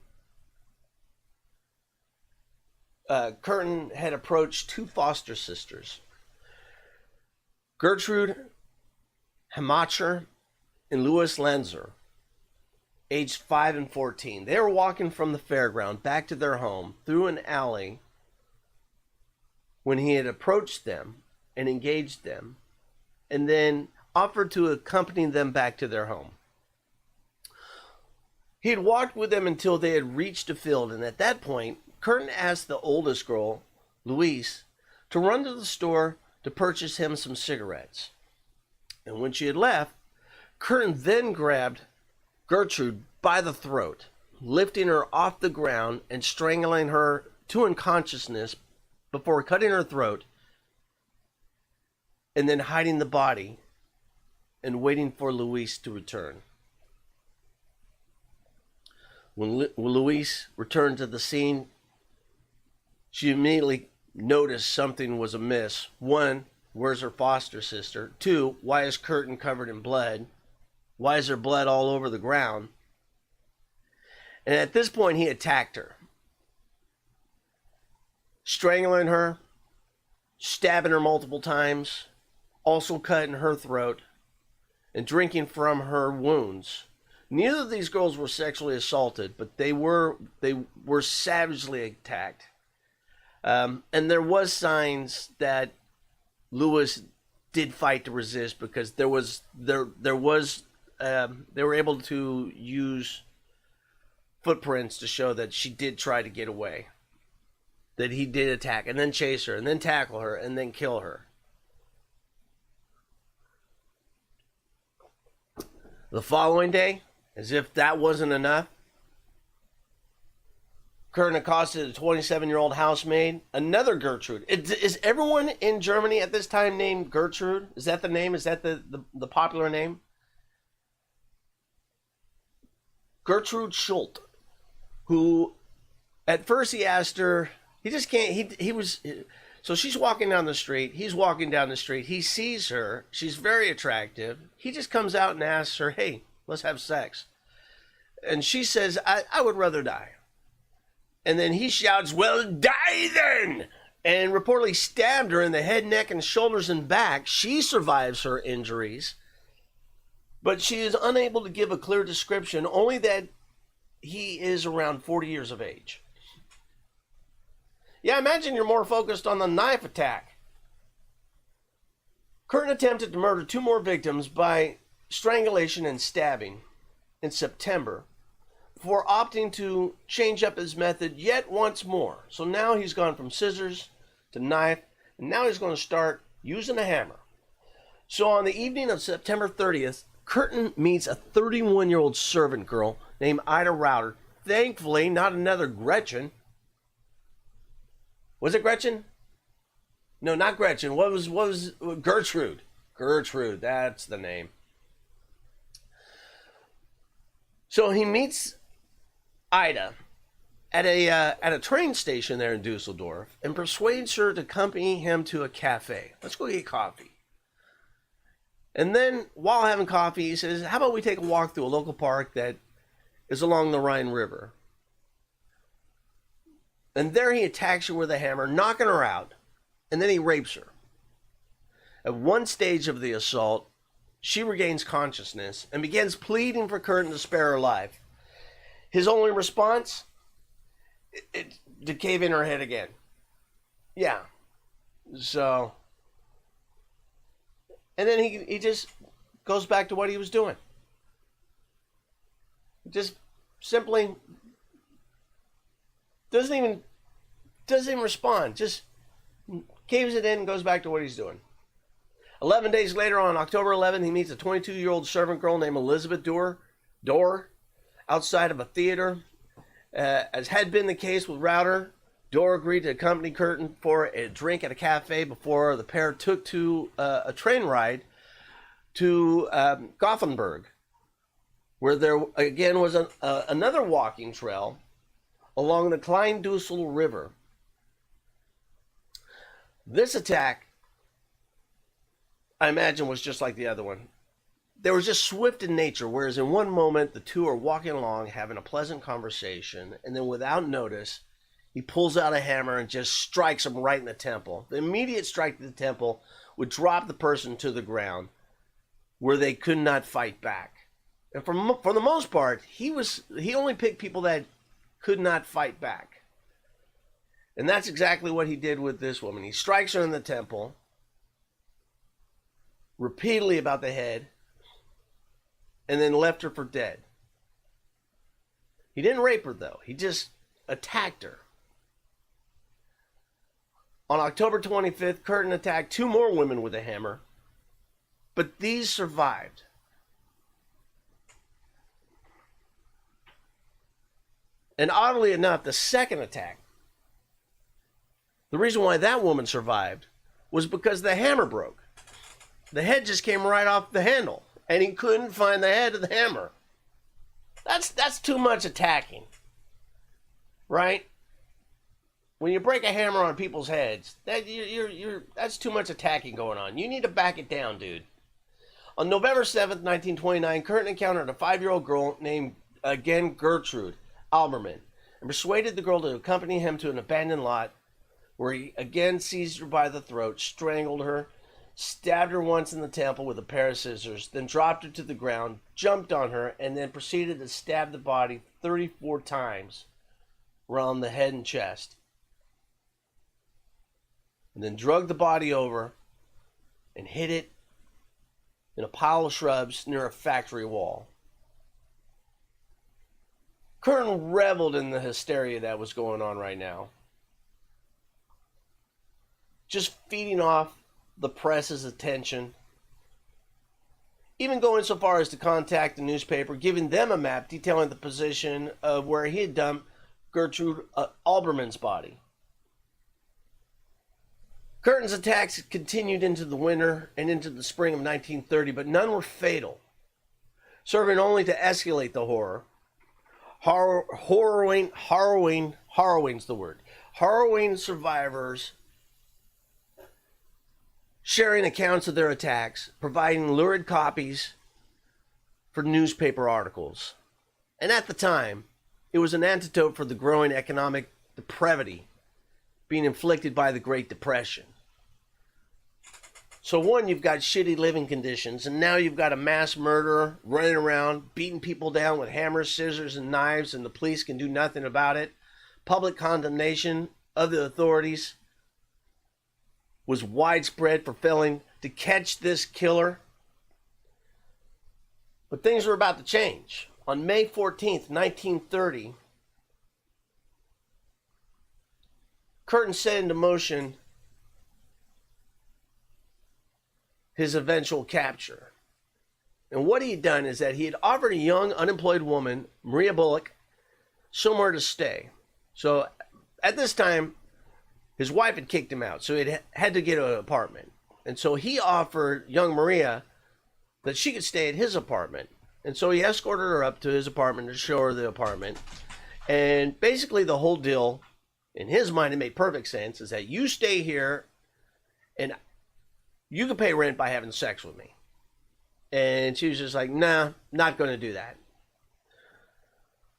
Kürten had approached two foster sisters, Gertrude Hamacher and Louis Lenzer, aged 5 and 14. They were walking from the fairground back to their home through an alley when he had approached them and engaged them, and then offered to accompany them back to their home. He had walked with them until they had reached a field, and at that point, Kürten asked the oldest girl, Louise, to run to the store to purchase him some cigarettes. And when she had left, Kürten then grabbed Gertrude by the throat, lifting her off the ground and strangling her to unconsciousness before cutting her throat and then hiding the body and waiting for Louise to return. When Louise returned to the scene, she immediately noticed something was amiss. 1, where's her foster sister? 2, why is Kürten covered in blood? Why is there blood all over the ground? And at this point, he attacked her, strangling her, stabbing her multiple times, also cutting her throat, and drinking from her wounds. Neither of these girls were sexually assaulted, but they were savagely attacked. And there was signs that Louis did fight to resist because they were able to use footprints to show that she did try to get away, that he did attack and then chase her and then tackle her and then kill her. The following day, as if that wasn't enough, Kürten accosted a 27-year-old housemaid, another Gertrude. Is everyone in Germany at this time named Gertrude? Is that the name? Is that the popular name? Gertrude Schult, who at first he asked her, he just can't, so she's walking down the street, he's walking down the street, he sees her, she's very attractive, he just comes out and asks her, hey, let's have sex. And she says, I would rather die. And then he shouts, "Well, die then!" And reportedly stabbed her in the head, neck, and shoulders and back. She survives her injuries, but she is unable to give a clear description, only that he is around 40 years of age. Yeah, imagine you're more focused on the knife attack. Kürten attempted to murder 2 more victims by strangulation and stabbing in September, before opting to change up his method yet once more. So now he's gone from scissors to knife, and now he's going to start using a hammer. So on the evening of September 30th, Kürten meets a 31-year-old servant girl named Ida Rauter. Thankfully, not another Gretchen. Was it Gretchen? No, not Gretchen. What was Gertrude? Gertrude, that's the name. So he meets Ida at a train station there in Düsseldorf and persuades her to accompany him to a cafe. Let's go get coffee. And then while having coffee, he says, "How about we take a walk through a local park that is along the Rhine River?" And there he attacks her with a hammer, knocking her out, and then he rapes her. At one stage of the assault, she regains consciousness and begins pleading for Kürten to spare her life. His only response? To cave in her head again. Yeah. So, and then he just goes back to what he was doing. Just simply doesn't even respond. Just caves it in and goes back to what he's doing. 11 days later, on October 11th, he meets a 22-year-old servant girl named Elizabeth Dorr outside of a theater. As had been the case with Rauter, Dorr agreed to accompany Kürten for a drink at a cafe before the pair took to a train ride to Gothenburg, where there again was another walking trail along the Klein-Düssel River. This attack, I imagine, was just like the other one. They were just swift in nature, whereas in one moment, the two are walking along, having a pleasant conversation, and then without notice, he pulls out a hammer and just strikes him right in the temple. The immediate strike to the temple would drop the person to the ground, where they could not fight back. And for the most part, he only picked people that could not fight back. And that's exactly what he did with this woman. He strikes her in the temple, repeatedly about the head, and then left her for dead. He didn't rape her, though. He just attacked her. On October 25th, Kürten attacked 2 more women with a hammer, but these survived. And oddly enough, the second attack, the reason why that woman survived was because the hammer broke. The head just came right off the handle, and he couldn't find the head of the hammer. That's too much attacking, right? When you break a hammer on people's heads, that's too much attacking going on. You need to back it down, dude. On November 7th, 1929, Kürten encountered a 5-year-old girl named, again, Gertrude Alberman, and persuaded the girl to accompany him to an abandoned lot, where he again seized her by the throat, strangled her, stabbed her once in the temple with a pair of scissors, then dropped her to the ground, jumped on her, and then proceeded to stab the body 34 times around the head and chest. And then dragged the body over and hid it in a pile of shrubs near a factory wall. Kürten reveled in the hysteria that was going on right now, just feeding off the press's attention, even going so far as to contact the newspaper, giving them a map detailing the position of where he had dumped Gertrude Alberman's body. Kürten's attacks continued into the winter and into the spring of 1930, but none were fatal, serving only to escalate the horror. Harrowing's the word. Harrowing survivors sharing accounts of their attacks, providing lurid copies for newspaper articles. And at the time, It was an antidote for the growing economic depravity being inflicted by the Great Depression. So one, you've got shitty living conditions, and now you've got a mass murderer running around, beating people down with hammers, scissors, and knives, and the police can do nothing about it. Public condemnation of the authorities was widespread for failing to catch this killer. But things were about to change. On May 14th, 1930, Kürten set into motion his eventual capture. And what he had done is that he had offered a young unemployed woman, Maria Bullock, somewhere to stay. So at this time, his wife had kicked him out, so he had to get an apartment. And so he offered young Maria that she could stay at his apartment. And so he escorted her up to his apartment to show her the apartment. And basically the whole deal, in his mind, it made perfect sense, is that you stay here and you can pay rent by having sex with me. And she was just like, nah, not going to do that.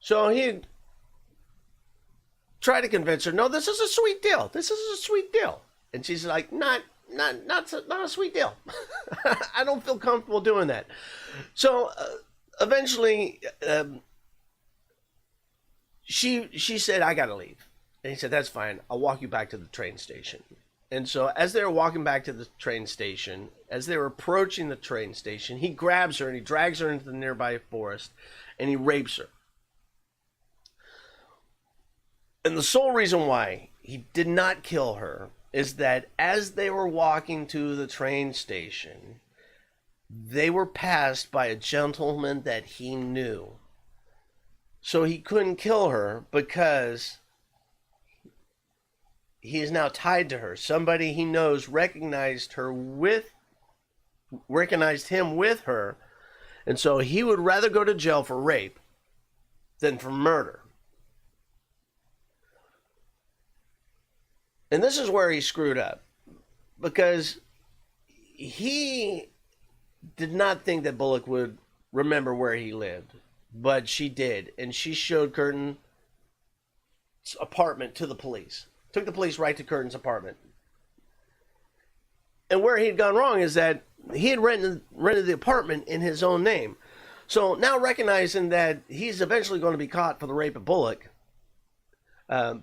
So he tried to convince her, no, this is a sweet deal. This is a sweet deal. And she's like, not a sweet deal. I don't feel comfortable doing that. So eventually she said, I got to leave. And he said, that's fine. I'll walk you back to the train station. And so as they were walking back to the train station, as they were approaching the train station, he grabs her and he drags her into the nearby forest and he rapes her. And the sole reason why he did not kill her is that as they were walking to the train station, they were passed by a gentleman that he knew. So he couldn't kill her because he is now tied to her. Somebody he knows recognized him with her. And so he would rather go to jail for rape than for murder. And this is where he screwed up, because he did not think that Bullock would remember where he lived, but she did. And she showed Kürten's apartment to the police. Took the police right to Kürten's apartment. And where he had gone wrong is that he had rented the apartment in his own name. So now recognizing that he's eventually going to be caught for the rape of Bullock,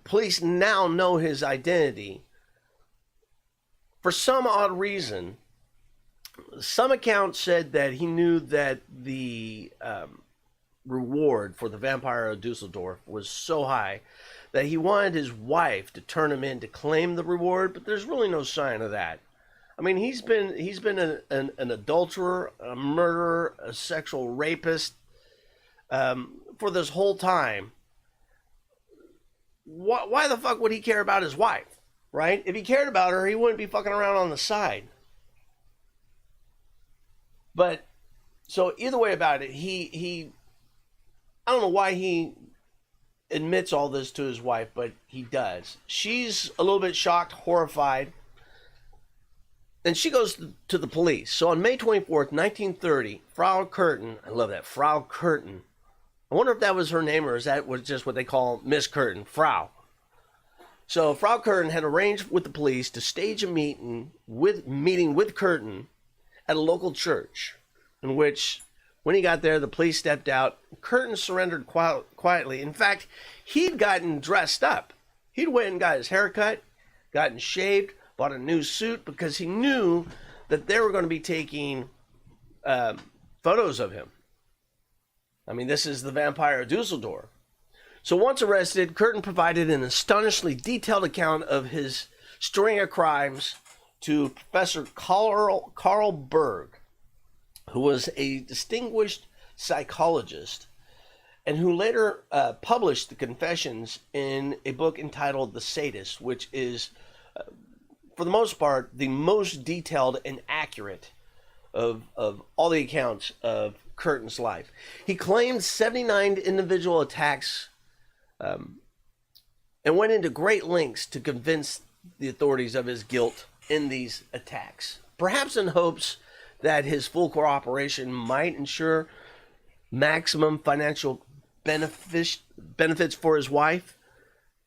police now know his identity. For some odd reason, some accounts said that he knew that the reward for the vampire of Düsseldorf was so high that he wanted his wife to turn him in to claim the reward, but there's really no sign of that. I mean, he's been an adulterer, a murderer, a sexual rapist for this whole time. Why the fuck would he care about his wife, right? If he cared about her, he wouldn't be fucking around on the side. But, so either way about it, he I don't know why he admits all this to his wife, but he does. She's a little bit shocked, horrified, and she goes to the police. So on May 24th, 1930, Frau Kürten, I love that, Frau Kürten. I wonder if that was her name or is that was just what they call Miss Kürten, Frau. So Frau Kürten had arranged with the police to stage a meeting with Kürten at a local church, in which, when he got there, the police stepped out. Kürten surrendered quietly. In fact, he'd gotten dressed up. He'd went and got his hair cut, gotten shaved, bought a new suit, because he knew that they were going to be taking photos of him. I mean, this is the vampire of Düsseldorf. So once arrested, Kürten provided an astonishingly detailed account of his string of crimes to Professor Carl Berg, who was a distinguished psychologist and who later published the confessions in a book entitled The Sadist, which is, for the most part, the most detailed and accurate of all the accounts of Kürten's life. He claimed 79 individual attacks and went into great lengths to convince the authorities of his guilt in these attacks, perhaps in hopes that his full cooperation might ensure maximum financial benefits for his wife.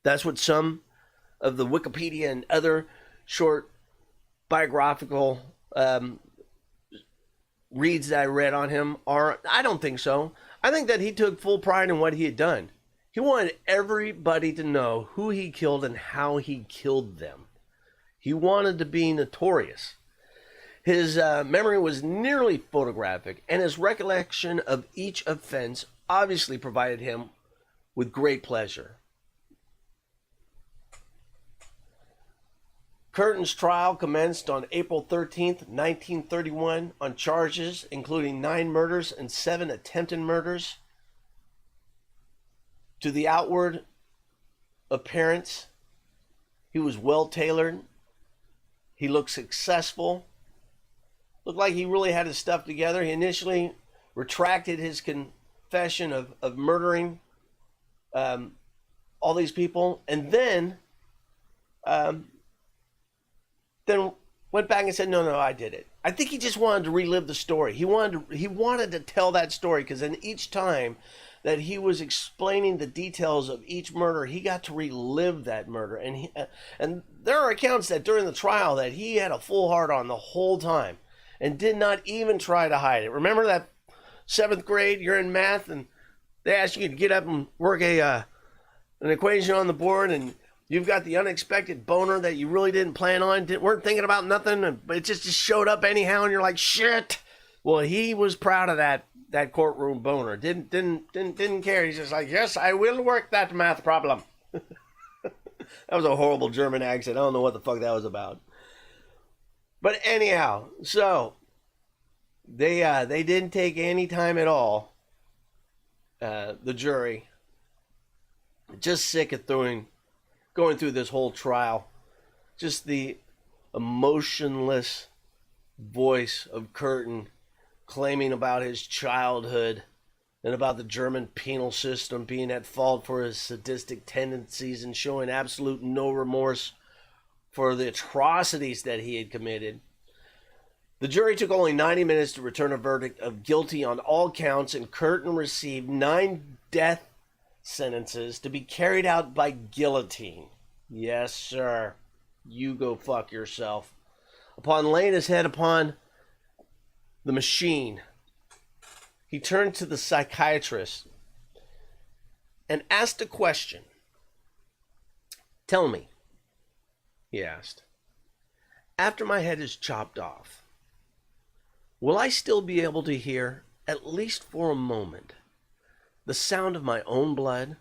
That's what some of the Wikipedia and other short biographical reads that I read on him are. I don't think so. I think that he took full pride in what he had done. He wanted everybody to know who he killed and how he killed them. He wanted to be notorious. His memory was nearly photographic, and his recollection of each offense obviously provided him with great pleasure. Kürten's trial commenced on April 13th, 1931, on charges including 9 murders and 7 attempted murders. To the outward appearance, he was well-tailored. He looked successful. Looked like he really had his stuff together. He initially retracted his confession of murdering all these people, and then went back and said, no, I did it. I think he just wanted to relive the story. He wanted to tell that story, because then each time that he was explaining the details of each murder, he got to relive that murder. And there are accounts that during the trial that he had a full heart on the whole time and did not even try to hide it. Remember that 7th grade, you're in math, and they ask you to get up and work an equation on the board, and you've got the unexpected boner that you really didn't plan on, weren't thinking about nothing, but it just showed up anyhow, and you're like, shit. Well, he was proud of that courtroom boner. Didn't care. He's just like, yes, I will work that math problem. That was a horrible German accent. I don't know what the fuck that was about. But anyhow, so they didn't take any time at all. The jury, just sick of going through this whole trial. Just the emotionless voice of Kürten claiming about his childhood and about the German penal system being at fault for his sadistic tendencies and showing absolute no remorse for the atrocities that he had committed. The jury took only 90 minutes to return a verdict of guilty on all counts, and Kürten received 9 death sentences to be carried out by guillotine. Yes, sir. You go fuck yourself. Upon laying his head upon the machine, he turned to the psychiatrist and asked a question. Tell me, he asked, after my head is chopped off, will I still be able to hear, at least for a moment, the sound of my own blood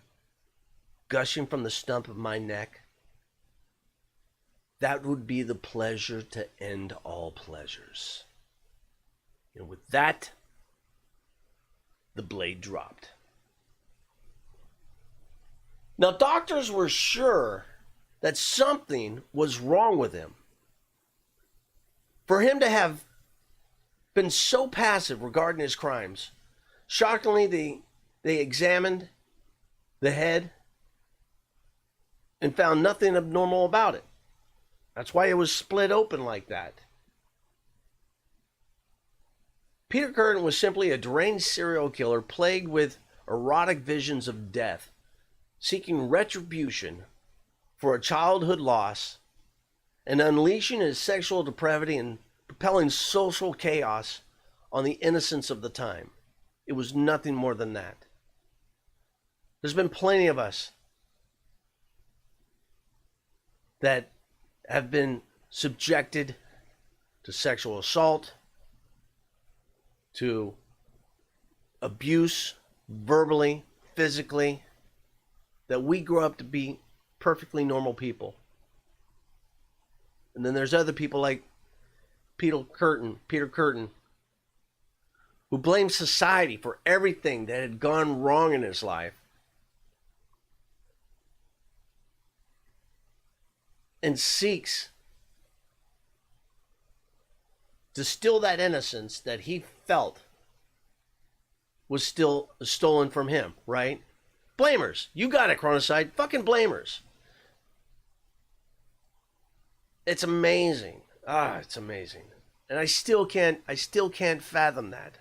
gushing from the stump of my neck? That would be the pleasure to end all pleasures. And with that, the blade dropped. Now, doctors were sure that something was wrong with him. For him to have been so passive regarding his crimes, shockingly, they examined the head and found nothing abnormal about it. That's why it was split open like that. Peter Kürten was simply a deranged serial killer plagued with erotic visions of death, seeking retribution for a childhood loss and unleashing his sexual depravity and propelling social chaos on the innocents of the time. It was nothing more than that. There's been plenty of us that have been subjected to sexual assault, to abuse, verbally, physically, that we grow up to be perfectly normal people. And then there's other people like Peter Kürten, who blames society for everything that had gone wrong in his life, and seeks to steal that innocence that he felt was still stolen from him, right? Blamers. You got it, Chronicide. Fucking blamers. It's amazing. It's amazing. And I still can't fathom that.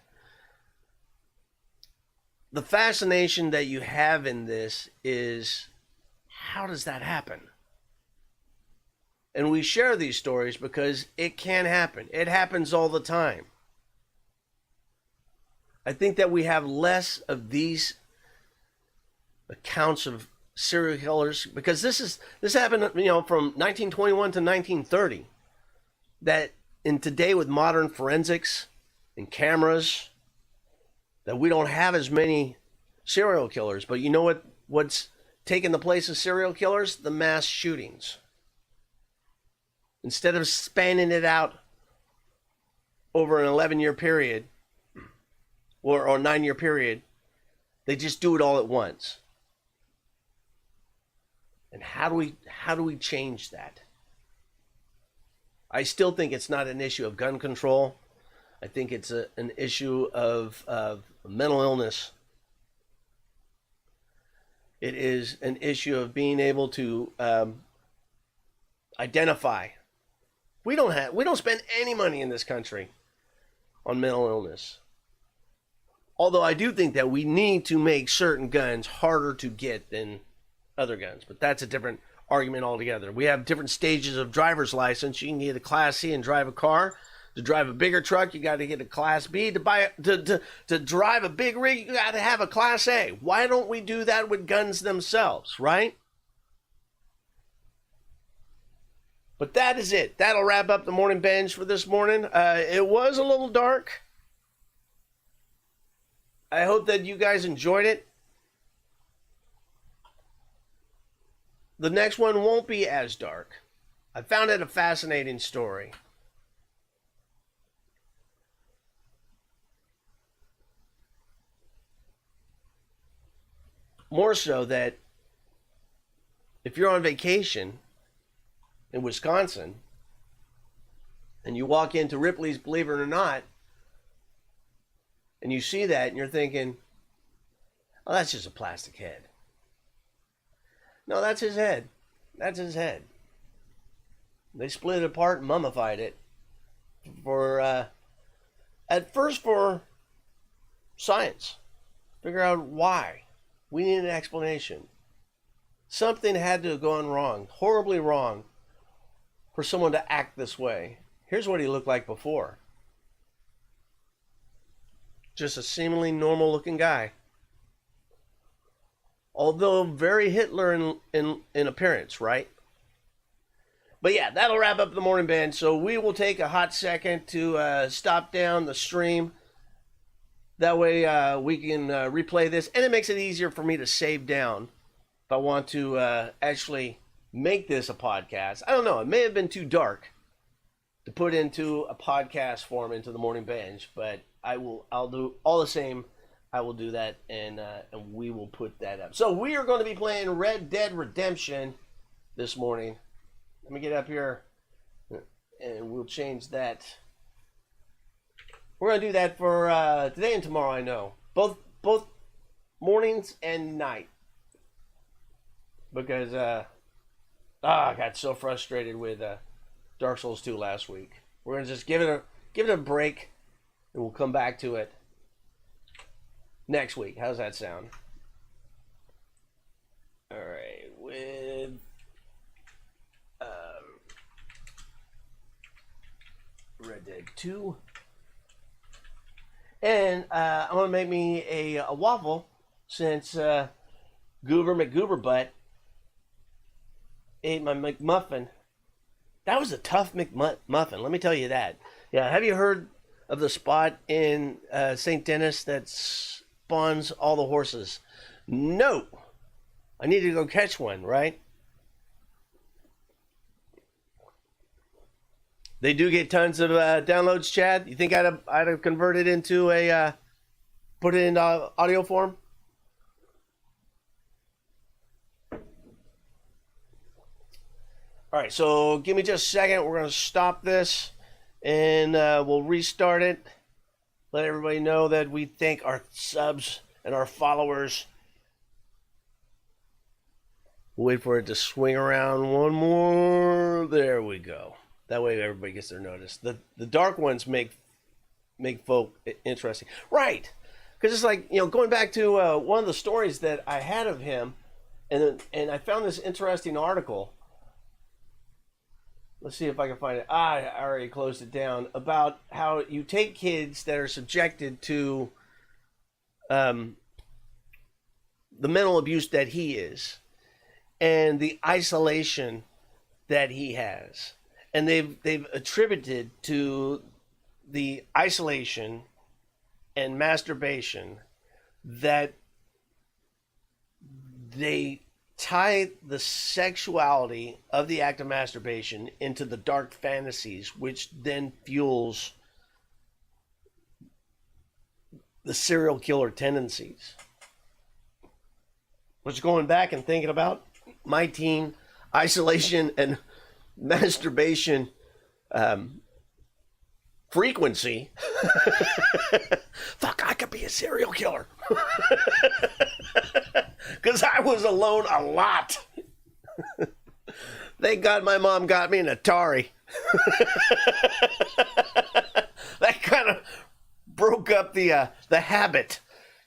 the fascination that you have in this is, how does that happen? And we share these stories because it can happen. It happens all the time. I think that we have less of these accounts of serial killers because this happened, from 1921 to 1930. That in today with modern forensics and cameras, that we don't have as many serial killers. But you know what's taken the place of serial killers? The mass shootings. Instead of spanning it out over an 11-year period or 9-year period, they just do it all at once. And how do we change that? I still think it's not an issue of gun control. I think it's an issue of mental illness. It is an issue of being able to identify. We don't spend any money in this country on mental illness. Although I do think that we need to make certain guns harder to get than other guns, but that's a different argument altogether. We have different stages of driver's license. You can get a Class C and drive a car. To drive a bigger truck, you got to get a Class B. To drive a big rig, you got to have a Class A. Why don't we do that with guns themselves, right? But that is it. That'll wrap up the morning binge for this morning. It was a little dark. I hope that you guys enjoyed it. The next one won't be as dark. I found it a fascinating story. More so that if you're on vacation in Wisconsin and you walk into Ripley's, believe it or not, and you see that and you're thinking, oh, that's just a plastic head. No, that's his head. That's his head. They split it apart and mummified it at first for science. Figure out why. We need an explanation. Something had to have gone wrong, horribly wrong, for someone to act this way. Here's what he looked like before. Just a seemingly normal looking guy. Although very Hitler in appearance, right? But yeah, that'll wrap up the morning band. So we will take a hot second to stop down the stream. That way we can replay this. And it makes it easier for me to save down if I want to actually make this a podcast. I don't know. It may have been too dark to put into a podcast form into the morning binge. But I'll do all the same. I will do that, and we will put that up. So we are going to be playing Red Dead Redemption this morning. Let me get up here, and we'll change that. We're going to do that for today and tomorrow, I know. Both mornings and night. Because I got so frustrated with Dark Souls 2 last week. We're going to just give it a break, and we'll come back to it next week. How's that sound? All right, with Red Dead 2, and I'm gonna make me a waffle since Goober McGooberbutt ate my McMuffin. That was a tough McMuffin, let me tell you that. Yeah, have you heard of the spot in St. Denis that spawns all the horses? No. I need to go catch one, right? They do get tons of downloads, Chad. You think I'd have converted into put it into audio form? All right, so give me just a second. We're going to stop this, and we'll restart it. Let everybody know that we thank our subs and our followers. We'll wait for it to swing around one more. There we go. That way everybody gets their notice. The dark ones make folk interesting. Right. Because it's like, going back to one of the stories that I had of him, and I found this interesting article. Let's see if I can find it. I already closed it down, about how you take kids that are subjected to the mental abuse that he is, and the isolation that he has, and they've attributed to the isolation and masturbation that they tie the sexuality of the act of masturbation into the dark fantasies, which then fuels the serial killer tendencies. Was going back and thinking about my teen isolation and masturbation frequency. Fuck, I could be a serial killer. Because I was alone a lot. Thank God my mom got me an Atari. That kind of broke up the habit.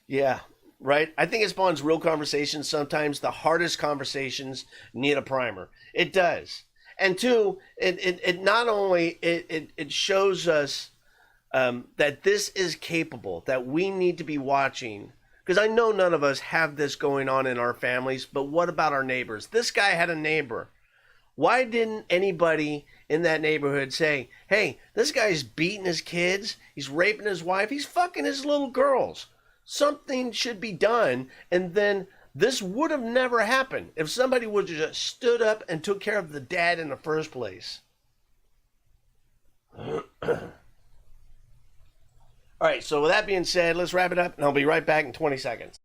Yeah, right? I think it spawns real conversations. Sometimes the hardest conversations need a primer. It does. And two, it not only, it shows us that this is capable, that we need to be watching. Because I know none of us have this going on in our families, but what about our neighbors? This guy had a neighbor. Why didn't anybody in that neighborhood say, hey, this guy's beating his kids, he's raping his wife, he's fucking his little girls. Something should be done, and then this would have never happened if somebody would have just stood up and took care of the dad in the first place. All right, so with that being said, let's wrap it up, and I'll be right back in 20 seconds.